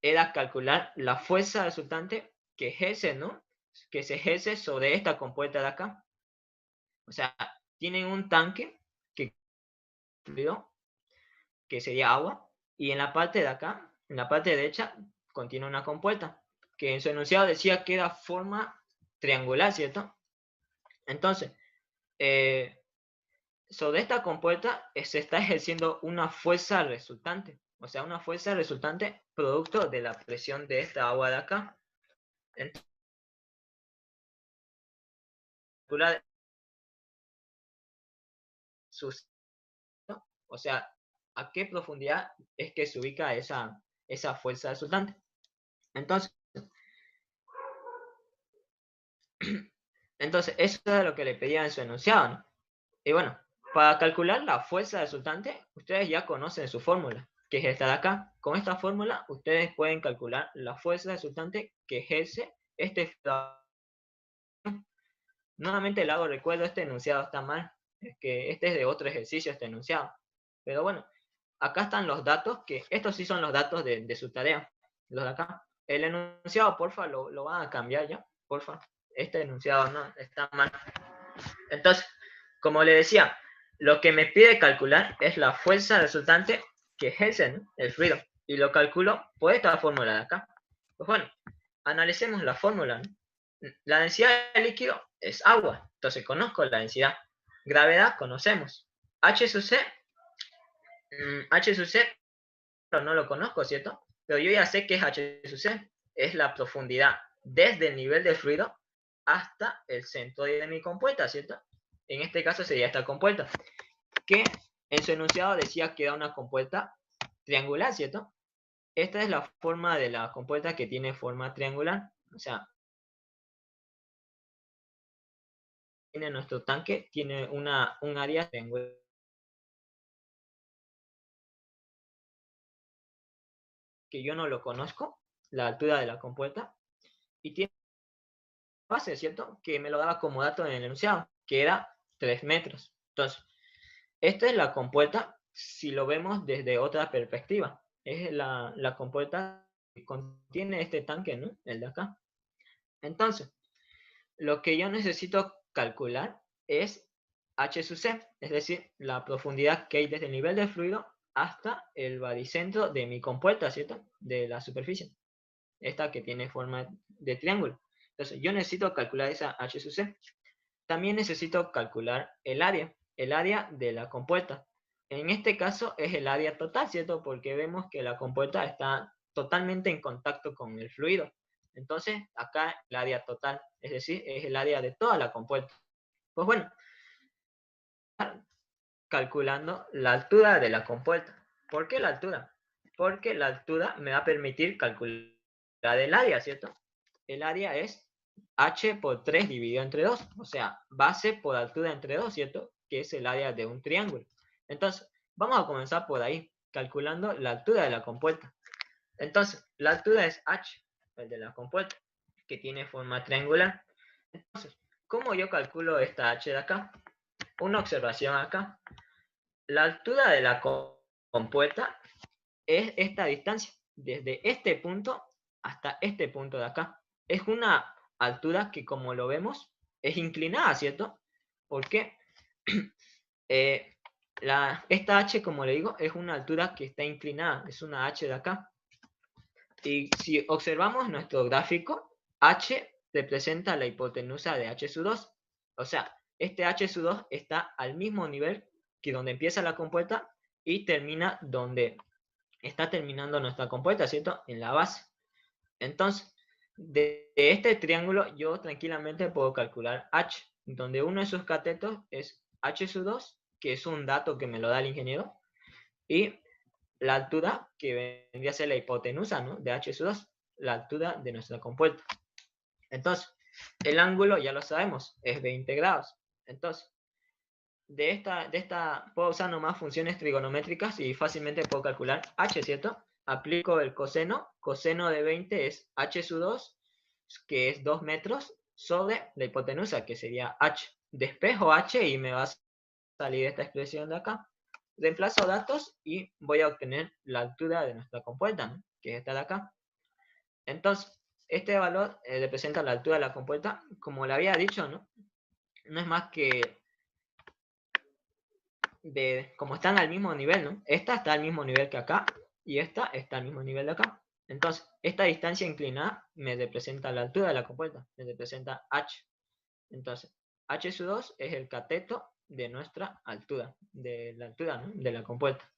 era calcular la fuerza resultante que ejerce, ¿no?, que se ejerce sobre esta compuerta de acá. O sea, tienen un tanque que fluido, que sería agua, y en la parte de acá, en la parte derecha, contiene una compuerta, que en su enunciado decía que era forma triangular, ¿cierto? Entonces, sobre esta compuerta se está ejerciendo una fuerza resultante, o sea, una fuerza resultante producto de la presión de esta agua de acá. Entonces, o sea, a qué profundidad es que se ubica esa fuerza resultante. Entonces, eso es lo que le pedía en su enunciado, ¿no? Y bueno, para calcular la fuerza resultante, ustedes ya conocen su fórmula, que es esta de acá. Con esta fórmula, ustedes pueden calcular la fuerza resultante que ejerce este. Nuevamente le hago recuerdo, este enunciado está mal. Es que este es de otro ejercicio, este enunciado. Pero bueno, acá están los datos, que estos sí son los datos de su tarea, los de acá. El enunciado, porfa, lo van a cambiar ya, porfa. Este enunciado no, está mal. Entonces, como le decía, lo que me pide calcular es la fuerza resultante que ejerce, ¿no?, el fluido. Y lo calculo por esta fórmula de acá. Pues bueno, analicemos la fórmula, ¿no? La densidad del líquido es agua, entonces conozco la densidad. Gravedad conocemos. H sub C, H sub C no lo conozco, ¿cierto? Pero yo ya sé que es H sub C. Es la profundidad desde el nivel del fluido hasta el centro de mi compuerta, ¿cierto? En este caso sería esta compuerta, que en su enunciado decía que era una compuerta triangular, ¿cierto? Esta es la forma de la compuerta que tiene forma triangular. O sea, tiene nuestro tanque, tiene un área triangular. Que yo no lo conozco, la altura de la compuerta, y tiene base, ¿cierto?, que me lo daba como dato en el enunciado, que era 3 metros. Entonces, esta es la compuerta si lo vemos desde otra perspectiva. Es la compuerta que contiene este tanque, ¿no?, el de acá. Entonces, lo que yo necesito calcular es H sub C, es decir, la profundidad que hay desde el nivel del fluido hasta el baricentro de mi compuerta, ¿cierto?, de la superficie. Esta que tiene forma de triángulo. Entonces, yo necesito calcular esa H sub C. También necesito calcular el área de la compuerta. En este caso es el área total, ¿cierto? Porque vemos que la compuerta está totalmente en contacto con el fluido. Entonces, acá el área total, es decir, es el área de toda la compuerta. Pues bueno, calculando la altura de la compuerta. ¿Por qué la altura? Porque la altura me va a permitir calcular el área, ¿cierto? El área es h por 3 dividido entre 2, o sea, base por altura entre 2, ¿cierto? Que es el área de un triángulo. Entonces, vamos a comenzar por ahí, calculando la altura de la compuerta. Entonces, la altura es h, el de la compuerta, que tiene forma triangular. Entonces, ¿cómo yo calculo esta h de acá? Una observación acá. La altura de la compuerta es esta distancia, desde este punto hasta este punto de acá. Es una altura que, como lo vemos, es inclinada, ¿cierto? Porque esta h, como le digo, es una altura que está inclinada, es una h de acá. Y si observamos nuestro gráfico, h representa la hipotenusa de h sub 2. O sea, este h sub 2 está al mismo nivel que donde empieza la compuerta y termina donde está terminando nuestra compuerta, ¿cierto? En la base. Entonces, de este triángulo yo tranquilamente puedo calcular h, donde uno de sus catetos es h sub 2, que es un dato que me lo da el ingeniero, y la altura que vendría a ser la hipotenusa, ¿no? De h sub 2, la altura de nuestra compuerta. Entonces, el ángulo ya lo sabemos, es 20 grados. Entonces, de esta puedo usar nomás funciones trigonométricas y fácilmente puedo calcular h, ¿cierto? Aplico el coseno de 20 es h sub 2, que es 2 metros, sobre la hipotenusa, que sería h. Despejo h y me va a salir esta expresión de acá. Reemplazo datos y voy a obtener la altura de nuestra compuerta, ¿no? Que es esta de acá. Entonces, este valor representa la altura de la compuerta, como le había dicho, ¿no? No es más que como están al mismo nivel, ¿no? Esta está al mismo nivel que acá y esta está al mismo nivel de acá. Entonces, esta distancia inclinada me representa la altura de la compuerta, me representa h. Entonces, h sub 2 es el cateto de nuestra altura, de la altura, ¿no? De la compuerta.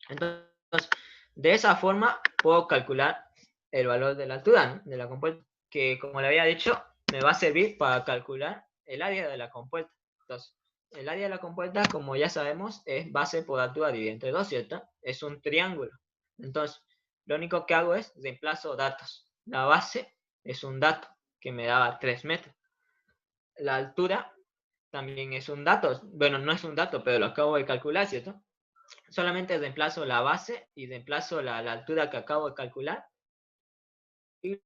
Entonces, de esa forma puedo calcular el valor de la altura, ¿no? De la compuerta, que como le había dicho, me va a servir para calcular el área de la compuerta. Entonces, el área de la compuerta, como ya sabemos, es base por altura dividida entre 2, ¿cierto? Es un triángulo. Entonces, lo único que hago es reemplazo datos. La base es un dato que me daba 3 metros. La altura también es un dato. Bueno, no es un dato, pero lo acabo de calcular, ¿cierto? Solamente reemplazo la base y reemplazo la altura que acabo de calcular y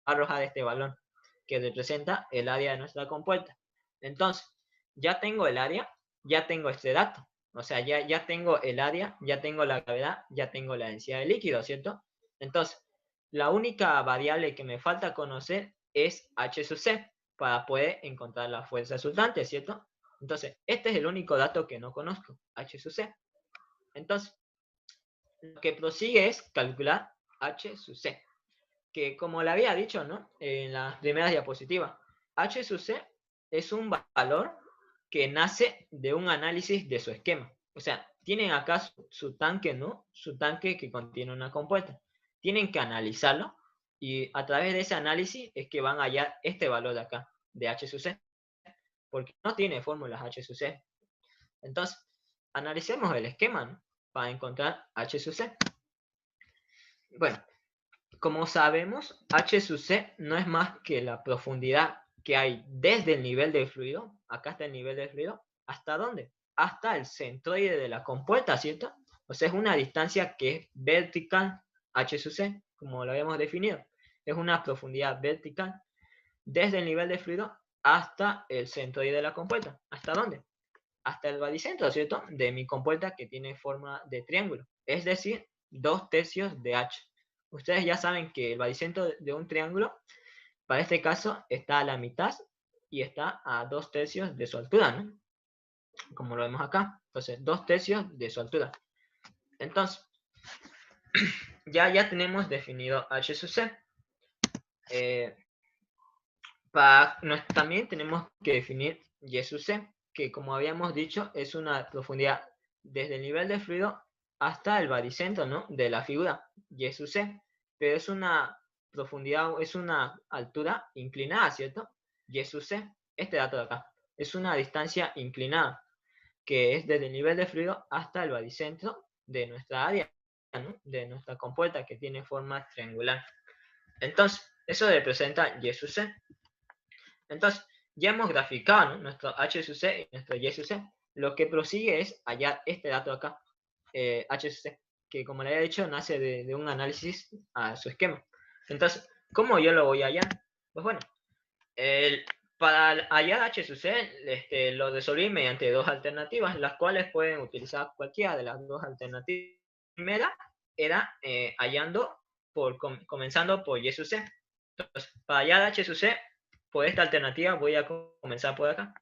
arrojar este valor que representa el área de nuestra compuerta. Entonces, ya tengo el área, ya tengo este dato. O sea, ya tengo el área, ya tengo la gravedad, ya tengo la densidad del líquido, ¿cierto? Entonces, la única variable que me falta conocer es h sub c para poder encontrar la fuerza resultante, ¿cierto? Entonces, este es el único dato que no conozco, h sub c. Entonces, lo que prosigue es calcular h sub c, que como le había dicho, ¿no? En las primeras diapositivas, h sub c es un valor que nace de un análisis de su esquema. O sea, tienen acá su tanque, ¿no? Su tanque que contiene una compuerta. Tienen que analizarlo y a través de ese análisis es que van a hallar este valor de acá, de h sub c, porque no tiene fórmulas h sub c. Entonces, analicemos el esquema, ¿no? Para encontrar h sub c. Bueno, como sabemos, h sub c no es más que la profundidad que hay desde el nivel del fluido, acá está el nivel del fluido, ¿hasta dónde? Hasta el centroide de la compuerta, ¿cierto? O sea, es una distancia que es vertical, h sub c, como lo habíamos definido. Es una profundidad vertical desde el nivel del fluido hasta el centroide de la compuerta. ¿Hasta dónde? Hasta el baricentro, ¿cierto? De mi compuerta que tiene forma de triángulo. Es decir, 2/3 de h. Ustedes ya saben que el baricentro de un triángulo, para este caso, está a la mitad y está a 2/3 de su altura, ¿no? Como lo vemos acá. Entonces, 2/3 de su altura. Entonces, ya tenemos definido h sub c. También tenemos que definir y sub c, que como habíamos dicho, es una profundidad desde el nivel del fluido hasta el baricentro, ¿no? De la figura, y sub c, pero es una profundidad, es una altura inclinada, ¿cierto? Y sub c, este dato de acá, es una distancia inclinada, que es desde el nivel del fluido hasta el baricentro de nuestra área, ¿no? De nuestra compuerta que tiene forma triangular. Entonces, Eso representa Y sub C. Entonces, ya hemos graficado, ¿no?, nuestro H sub C y nuestro Y sub C. Lo que prosigue es hallar este dato acá, H sub C, que como le había dicho, nace de un análisis a su esquema. Entonces, ¿cómo yo lo voy a hallar? Pues bueno, para hallar H sub C, lo resolví mediante dos alternativas, las cuales pueden utilizar cualquiera de las dos alternativas. La primera era hallando comenzando por Y sub C. Entonces, para hallar H sub C, por esta alternativa voy a comenzar por acá,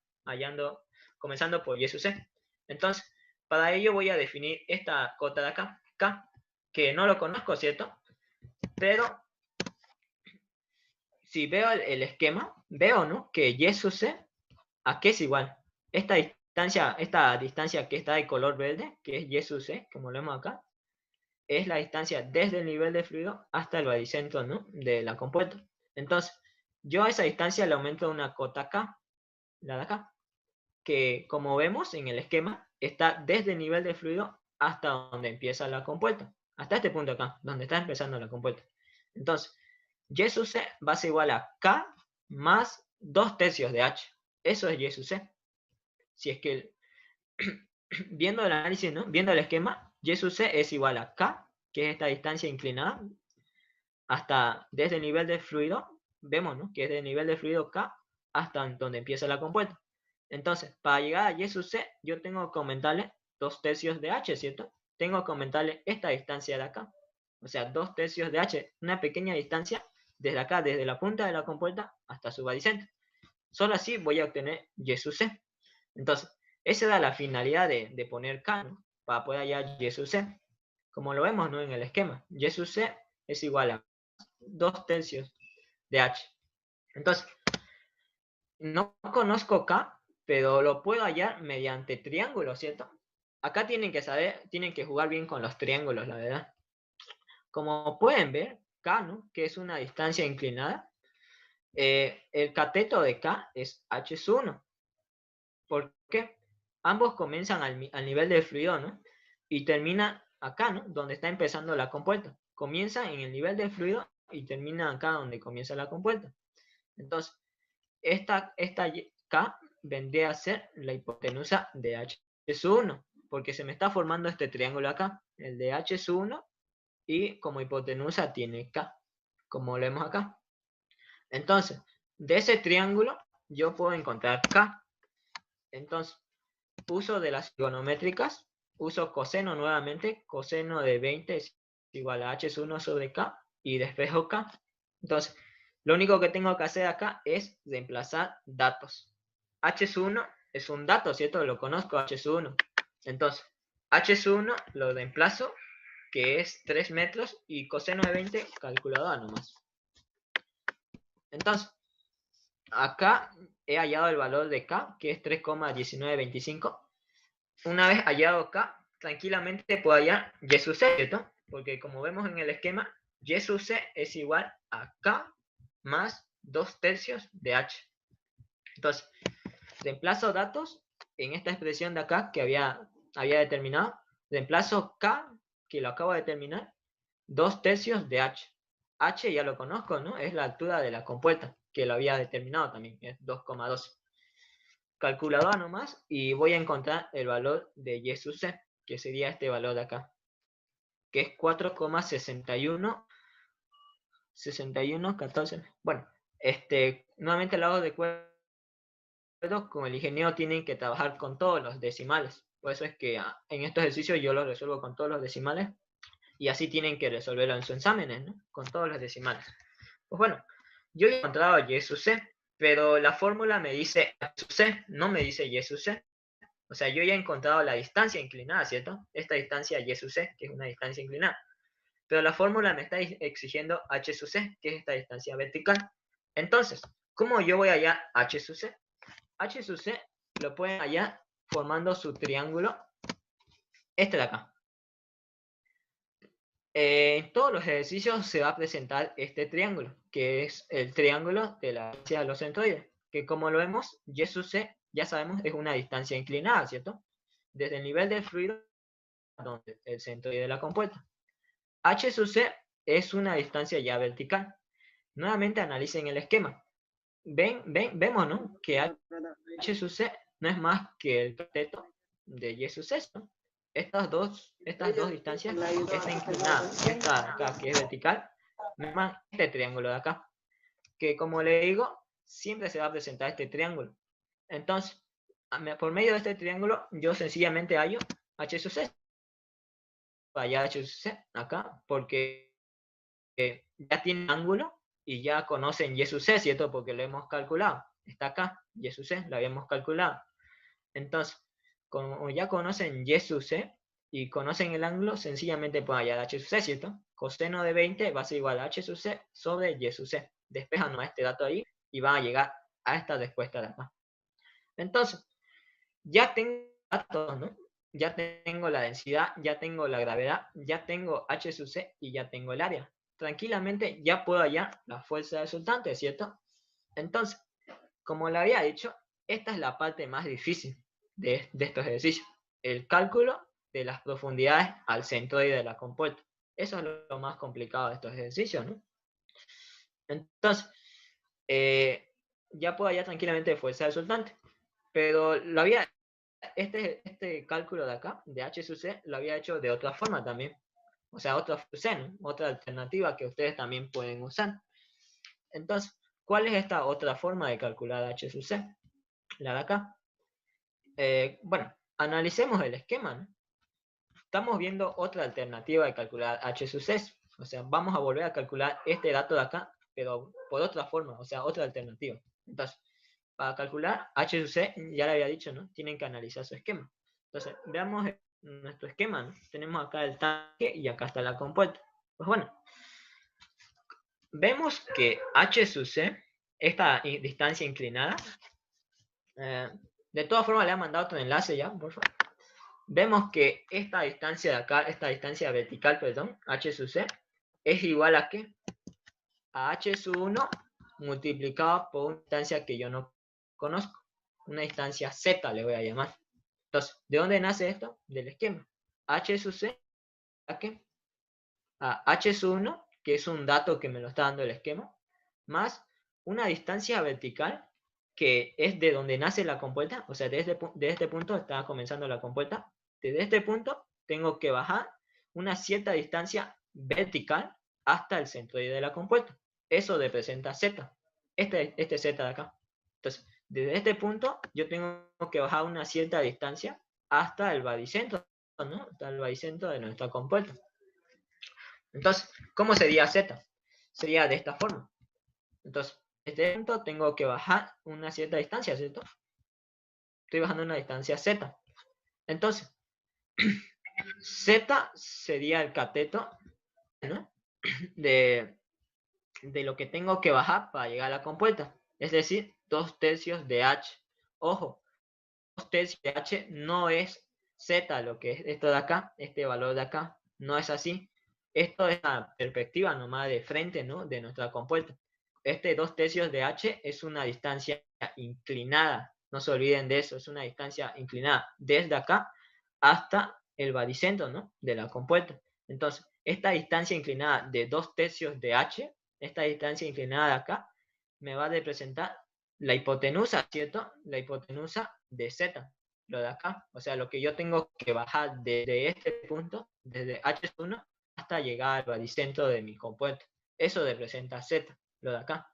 comenzando por Y sub C. Entonces, para ello voy a definir esta cota de acá, K, que no lo conozco, ¿cierto? Pero si veo el esquema, veo, ¿no?, que Y sub C, ¿a qué es igual? Esta distancia que está de color verde, que es Y sub C, como lo vemos acá, es la distancia desde el nivel de fluido hasta el baricentro, ¿no?, de la compuerta. Entonces, yo a esa distancia le aumento una cota K, la de acá, que como vemos en el esquema, está desde el nivel de fluido hasta donde empieza la compuerta. Hasta este punto acá, donde está empezando la compuerta. Entonces, Y sub C va a ser igual a K más 2/3 de H. Eso es Y sub C. Si es que, viendo el análisis, ¿no?, viendo el esquema, Y sub C es igual a K, que es esta distancia inclinada, hasta desde el nivel de fluido, vemos, ¿no?, que es del nivel de fluido K hasta donde empieza la compuerta. Entonces, para llegar a Y sub C, yo tengo que aumentarle 2/3 de H, ¿cierto? Tengo que aumentarle esta distancia de acá. O sea, 2/3 de H, una pequeña distancia desde acá, desde la punta de la compuerta hasta su baricentro. Solo así voy a obtener Y sub C. Entonces, esa era la finalidad de poner K, ¿no?, para poder hallar Y sub C. Como lo vemos, ¿no?, en el esquema, Y sub C es igual a 2/3 de H. Entonces, no conozco K, pero lo puedo hallar mediante triángulos, ¿cierto? Acá tienen que jugar bien con los triángulos, la verdad. Como pueden ver, K, ¿no?, que es una distancia inclinada, el cateto de K es H sub 1. ¿Por qué? Ambos comienzan al nivel del fluido, ¿no?, y terminan acá, ¿no?, donde está empezando la compuerta. Comienza en el nivel del fluido y termina acá donde comienza la compuerta. Entonces, esta K vendría a ser la hipotenusa de H sub 1, porque se me está formando este triángulo acá, el de H sub 1, y como hipotenusa tiene K, como lo vemos acá. Entonces, de ese triángulo yo puedo encontrar K. Entonces, uso de las trigonométricas, uso coseno nuevamente, coseno de 20 es igual a H sub 1 sobre K, y despejo K. Entonces, lo único que tengo que hacer acá es reemplazar datos. H sub 1 es un dato, ¿cierto? Lo conozco, H sub 1. Entonces, H sub 1 lo reemplazo, que es 3 metros, y coseno de 20, calculadora nomás. Entonces, acá he hallado el valor de K, que es 3,1925. Una vez hallado K, tranquilamente puedo hallar Y sub C, ¿cierto? Porque como vemos en el esquema, Y sub C es igual a K más 2/3 de H. Entonces, reemplazo datos en esta expresión de acá que había determinado. Reemplazo K, que lo acabo de determinar, 2/3 de H. H ya lo conozco, ¿no? Es la altura de la compuerta, que lo había determinado también, es 2,2. Calculadora nomás, y voy a encontrar el valor de Y sub C, que sería este valor de acá, que es 4,6114. Bueno, nuevamente lo hago de acuerdo, como el ingeniero tienen que trabajar con todos los decimales. Por eso es que en estos ejercicios yo los resuelvo con todos los decimales, y así tienen que resolverlo en sus exámenes, ¿no?, con todos los decimales. Pues bueno, yo he encontrado Y sub C, pero la fórmula me dice H sub C, no me dice Y sub C. O sea, yo ya he encontrado la distancia inclinada, ¿cierto? Esta distancia Y sub C, que es una distancia inclinada. Pero la fórmula me está exigiendo H sub C, que es esta distancia vertical. Entonces, ¿cómo yo voy a hallar H sub C? H sub C lo pueden hallar formando su triángulo, este de acá. En todos los ejercicios se va a presentar este triángulo, que es el triángulo de la distancia de los centroides, que como lo vemos, Y sub C, ya sabemos, es una distancia inclinada, ¿cierto? Desde el nivel del fluido, donde el centroide de la compuerta. H sub C es una distancia ya vertical. nuevamente analicen el esquema. Vemos, ¿no? Que H sub C no es más que el cateto de Y sub C, ¿no? Estas dos distancias, esta inclinada, esta acá que es vertical, forman este triángulo de acá, que como le digo, siempre se va a presentar este triángulo. Entonces, por medio de este triángulo, yo sencillamente hallo H sub C. Vaya H sub C acá, porque ya tiene ángulo y ya conocen Y sub C, ¿cierto? Porque lo hemos calculado. Está acá, Y sub C, lo habíamos calculado. Entonces, como ya conocen Y sub C y conocen el ángulo, sencillamente pueden hallar H sub C, ¿cierto? Coseno de 20 va a ser igual a H sub C sobre Y sub C. Despejan este dato ahí y van a llegar a esta respuesta de acá. Entonces, ya tengo datos, ¿no? Ya tengo la densidad, ya tengo la gravedad, ya tengo H sub C y ya tengo el área. Tranquilamente ya puedo hallar la fuerza resultante, ¿cierto? Entonces, como le había dicho, esta es la parte más difícil de estos ejercicios. El cálculo de las profundidades al centroide de la compuerta. Eso es lo más complicado de estos ejercicios, ¿no? Entonces, ya puedo hallar tranquilamente fuerza resultante. Pero lo había... Este cálculo de acá, de H sub C, lo había hecho de otra forma también. O sea, otra función, otra alternativa que ustedes también pueden usar. Entonces, ¿cuál es esta otra forma de calcular H sub C? La de acá. Bueno, analicemos el esquema, ¿no? Estamos viendo otra alternativa de calcular H sub C. O sea, vamos a volver a calcular este dato de acá, pero por otra forma, o sea, otra alternativa. Entonces, para calcular H sub C, ya le había dicho, ¿no? Tienen que analizar su esquema. Entonces, veamos nuestro esquema, ¿no? Tenemos acá el tanque y acá está la compuerta. Pues bueno, vemos que H sub C, esta distancia inclinada, de todas formas le han mandado otro enlace ya, por favor. Vemos que esta distancia de acá, esta distancia vertical, perdón, H sub C, es igual a ¿qué? A H sub 1 multiplicado por una distancia que yo no conozco. Una distancia Z le voy a llamar. Entonces, ¿de dónde nace esto? Del esquema. H sub C, ¿a qué? A H sub 1, que es un dato que me lo está dando el esquema, más una distancia vertical, que es de donde nace la compuerta, o sea, desde este punto está comenzando la compuerta. Desde este punto tengo que bajar una cierta distancia vertical hasta el centroide de la compuerta. Eso representa Z. Este Z de acá. Entonces, desde este punto yo tengo que bajar una cierta distancia hasta el baricentro, ¿no? Hasta el baricentro de nuestra compuerta. Entonces, ¿cómo sería Z? Sería de esta forma. Entonces, desde este punto tengo que bajar una cierta distancia, ¿cierto? Estoy bajando una distancia Z. Entonces, Z sería el cateto, ¿no? de lo que tengo que bajar para llegar a la compuerta. Es decir, 2/3 de H. Ojo, 2/3 de H no es Z, lo que es esto de acá, este valor de acá. No es así. Esto es la perspectiva nomás de frente, ¿no? De nuestra compuerta. Este 2/3 de H es una distancia inclinada. No se olviden de eso. Es una distancia inclinada desde acá hasta el baricentro, ¿no? De la compuerta. Entonces, esta distancia inclinada de 2/3 de H, esta distancia inclinada de acá, me va a representar la hipotenusa, ¿cierto? La hipotenusa de Z, lo de acá. O sea, lo que yo tengo que bajar desde este punto, desde H1, hasta llegar al baricentro de mi compuerta. Eso representa Z, lo de acá.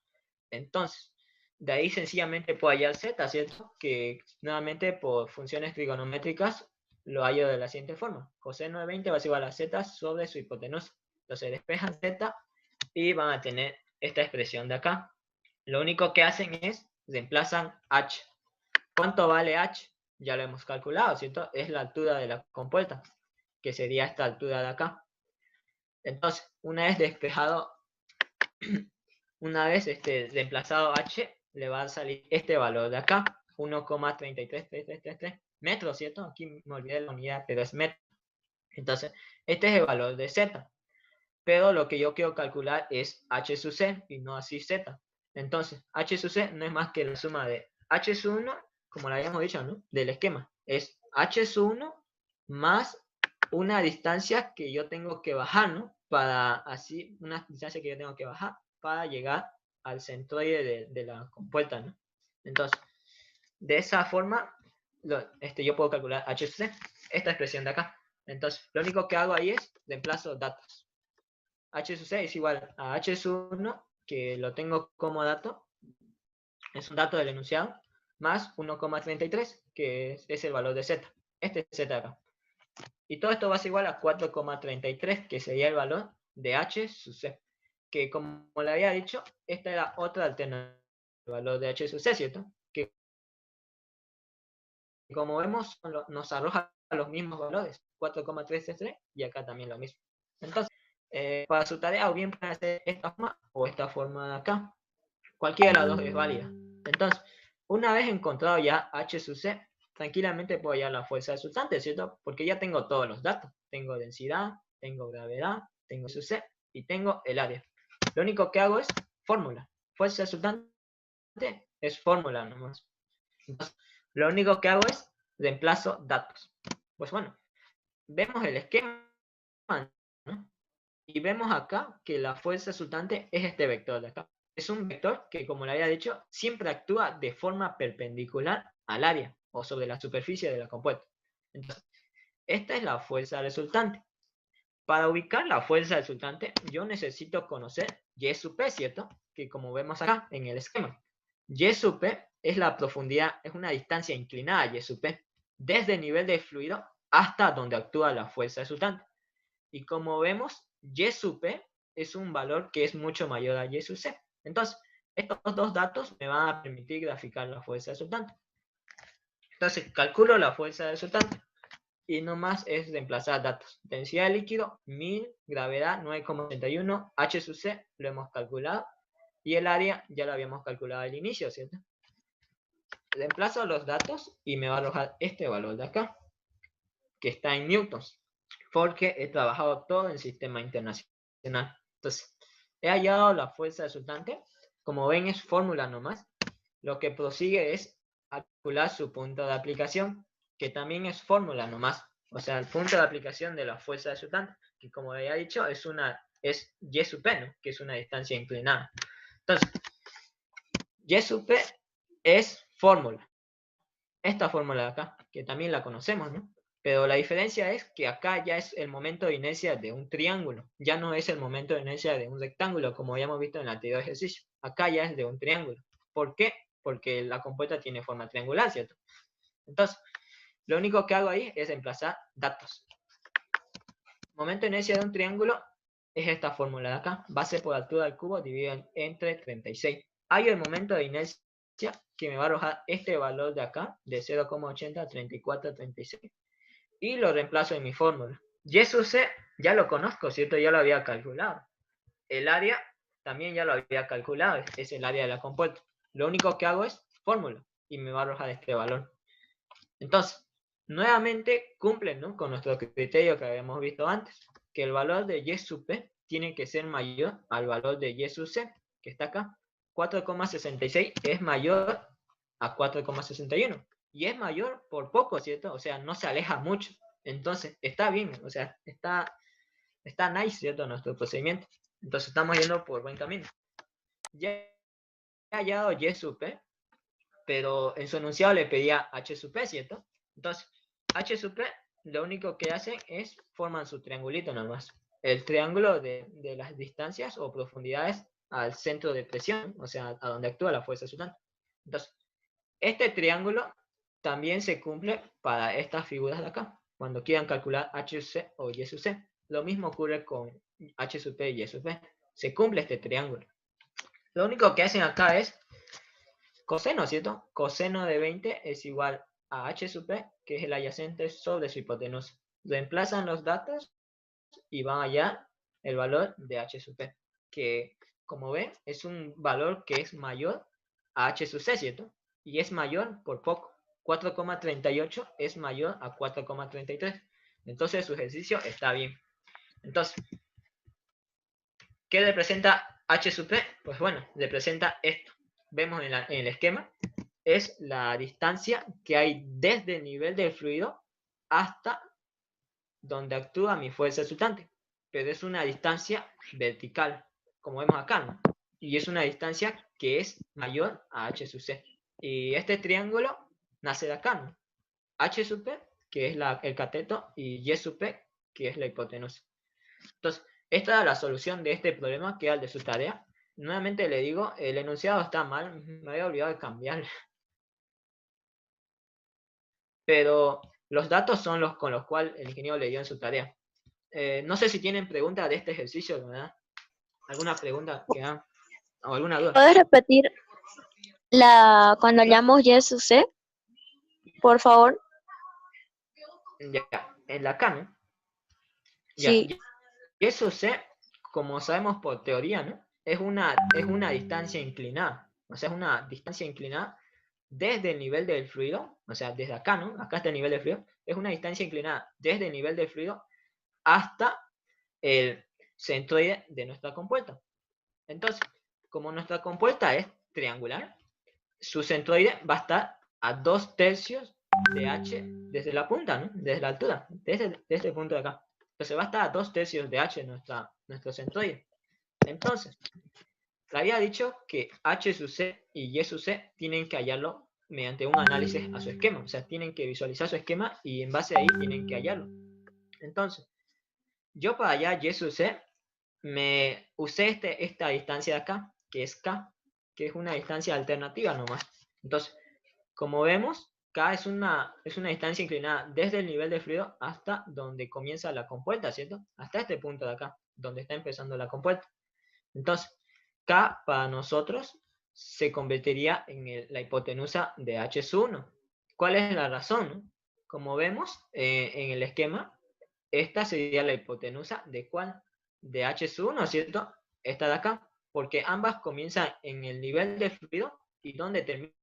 Entonces, de ahí sencillamente puedo hallar Z, ¿cierto? Que nuevamente por funciones trigonométricas lo hallo de la siguiente forma. Coseno de 20 va a ser igual a Z sobre su hipotenusa. Entonces despejan Z y van a tener esta expresión de acá. Lo único que hacen es reemplazan H. ¿Cuánto vale H? Ya lo hemos calculado, ¿cierto? Es la altura de la compuerta, que sería esta altura de acá. Entonces, una vez despejado, una vez reemplazado H, le va a salir este valor de acá, 1,333333 metros, ¿cierto? Aquí me olvidé la unidad, pero es metro. Entonces, este es el valor de Z. Pero lo que yo quiero calcular es H sub C y no así Z. Entonces, H sub C no es más que la suma de H sub 1, como lo habíamos dicho, ¿no? Del esquema. Es H sub 1 más una distancia que yo tengo que bajar, ¿no? Para así, una distancia que yo tengo que bajar para llegar al centroide de la compuerta, ¿no? Entonces, de esa forma, yo puedo calcular H sub C, esta expresión de acá. Entonces, lo único que hago ahí es reemplazo datos. H sub C es igual a H sub 1, que lo tengo como dato, es un dato del enunciado, más 1,33, que es el valor de Z. Este es Z acá. Y todo esto va a ser igual a 4,33, que sería el valor de H sub C. Que como le había dicho, esta era otra alternativa, el valor de H sub C, ¿cierto? Que como vemos, nos arroja los mismos valores, 4,33, y acá también lo mismo. Entonces, para su tarea, o bien pueden hacer esta forma o esta forma de acá. Cualquiera de las dos es válida. Entonces, una vez encontrado ya H sub C, tranquilamente puedo hallar la fuerza resultante, ¿cierto? Porque ya tengo todos los datos. Tengo densidad, tengo gravedad, tengo sub C y tengo el área. Lo único que hago es fórmula. Fuerza resultante es fórmula nomás. Entonces, lo único que hago es reemplazo datos. Pues bueno, vemos el esquema, ¿no? Y vemos acá que la fuerza resultante es este vector de acá. Es un vector que, como le había dicho, siempre actúa de forma perpendicular al área o sobre la superficie de la compuerta. Entonces, esta es la fuerza resultante. Para ubicar la fuerza resultante, yo necesito conocer Y sub P, ¿cierto? Que como vemos acá en el esquema, Y sub P es la profundidad, es una distancia inclinada Y sub P, desde el nivel del fluido hasta donde actúa la fuerza resultante. Y como vemos, Y sub P es un valor que es mucho mayor a Y sub C. Entonces, estos dos datos me van a permitir graficar la fuerza resultante. Entonces, calculo la fuerza resultante. Y nomás es reemplazar datos. Densidad de líquido, 1000, gravedad 9,81, H sub C lo hemos calculado. Y el área ya lo habíamos calculado al inicio, ¿cierto? Reemplazo los datos y me va a arrojar este valor de acá, que está en newtons, porque he trabajado todo en sistema internacional. Entonces, he hallado la fuerza resultante. Como ven, es fórmula nomás. Lo que prosigue es calcular su punto de aplicación, que también es fórmula nomás. O sea, el punto de aplicación de la fuerza resultante, que como había dicho, es Y sub P, ¿no? Que es una distancia inclinada. Entonces, Y sub P es fórmula. Esta fórmula de acá, que también la conocemos, ¿no? Pero la diferencia es que acá ya es el momento de inercia de un triángulo. Ya no es el momento de inercia de un rectángulo, como habíamos visto en el anterior ejercicio. Acá ya es de un triángulo. ¿Por qué? Porque la compuerta tiene forma triangular, ¿cierto? Entonces, lo único que hago ahí es reemplazar datos. Momento de inercia de un triángulo es esta fórmula de acá. Base por altura del cubo dividido entre 36. Hay el momento de inercia que me va a arrojar este valor de acá, de 0,80 a 34,36. Y lo reemplazo en mi fórmula. Y sub C ya lo conozco, ¿cierto? Ya lo había calculado. El área también ya lo había calculado, es el área de la compuerta. Lo único que hago es fórmula y me va a arrojar este valor. Entonces, nuevamente cumplen, ¿no? Con nuestro criterio que habíamos visto antes, que el valor de Y sub P tiene que ser mayor al valor de Y sub C, que está acá. 4,66 es mayor a 4,61. Y es mayor por poco, ¿cierto? O sea, no se aleja mucho. Entonces, está bien, o sea, está nice, ¿cierto? Nuestro procedimiento. Entonces, estamos yendo por buen camino. Ya he hallado Y sub P, pero en su enunciado le pedía H sub P, ¿cierto? Entonces, H sub P, lo único que hacen es forman su triangulito nomás. El triángulo de las distancias o profundidades al centro de presión, o sea, a donde actúa la fuerza resultante. Entonces, este triángulo también se cumple para estas figuras de acá, cuando quieran calcular H sub C o Y sub C. Lo mismo ocurre con H sub P y Y sub P. Se cumple este triángulo. Lo único que hacen acá es coseno, ¿cierto? Coseno de 20 es igual a H sub P, que es el adyacente sobre su hipotenusa. Reemplazan los datos y van a hallar el valor de H sub P, que como ven es un valor que es mayor a H sub C, ¿cierto? Y es mayor por poco. 4,38 es mayor a 4,33. Entonces su ejercicio está bien. Entonces, ¿qué representa H sub P? Pues bueno, representa esto. Vemos en el esquema, es la distancia que hay desde el nivel del fluido hasta donde actúa mi fuerza resultante. Pero es una distancia vertical, como vemos acá, ¿no? y es una distancia que es mayor a h sub c. Y este triángulo nace de acá, ¿no? H sub p, que es el cateto, y y sub p, que es la hipotenusa. Entonces, esta es la solución de este problema, que es el de su tarea. Nuevamente le digo, el enunciado está mal, me había olvidado de cambiarlo. Pero los datos son los con los cuales el ingeniero le dio en su tarea. No sé si tienen preguntas de este ejercicio, ¿verdad? ¿Alguna pregunta que hagan? ¿O alguna duda? ¿Puedes repetir cuando hallamos Y sub C? Por favor. Ya, en la K, ¿no? Ya, Sí. Y sub C, como sabemos por teoría, ¿no? Es una distancia inclinada. O sea, es una distancia inclinada desde el nivel del fluido, o sea, desde acá, ¿no? Acá está el nivel del fluido. Es una distancia inclinada desde el nivel del fluido hasta el centroide de nuestra compuerta. Entonces, como nuestra compuerta es triangular, su centroide va a estar a 2/3 de h desde la punta, ¿no? Desde la altura, desde el punto de acá. Entonces va a estar a 2/3 de h nuestro centroide. Entonces, le había dicho que h sub c y y sub c tienen que hallarlo mediante un análisis a su esquema. O sea, tienen que visualizar su esquema y en base a ahí tienen que hallarlo. Entonces, yo para hallar y sub c me usé esta distancia de acá, que es k, que es una distancia alternativa nomás. Entonces, como vemos, k es una distancia inclinada desde el nivel de fluido hasta donde comienza la compuerta, ¿cierto? Hasta este punto de acá, donde está empezando la compuerta. Entonces, k para nosotros se convertiría en la hipotenusa de h sub 1. ¿Cuál es la razón? Como vemos en el esquema, esta sería la hipotenusa de ¿cuál? De h sub 1, ¿cierto? Esta de acá, porque ambas comienzan en el nivel de fluido y donde termina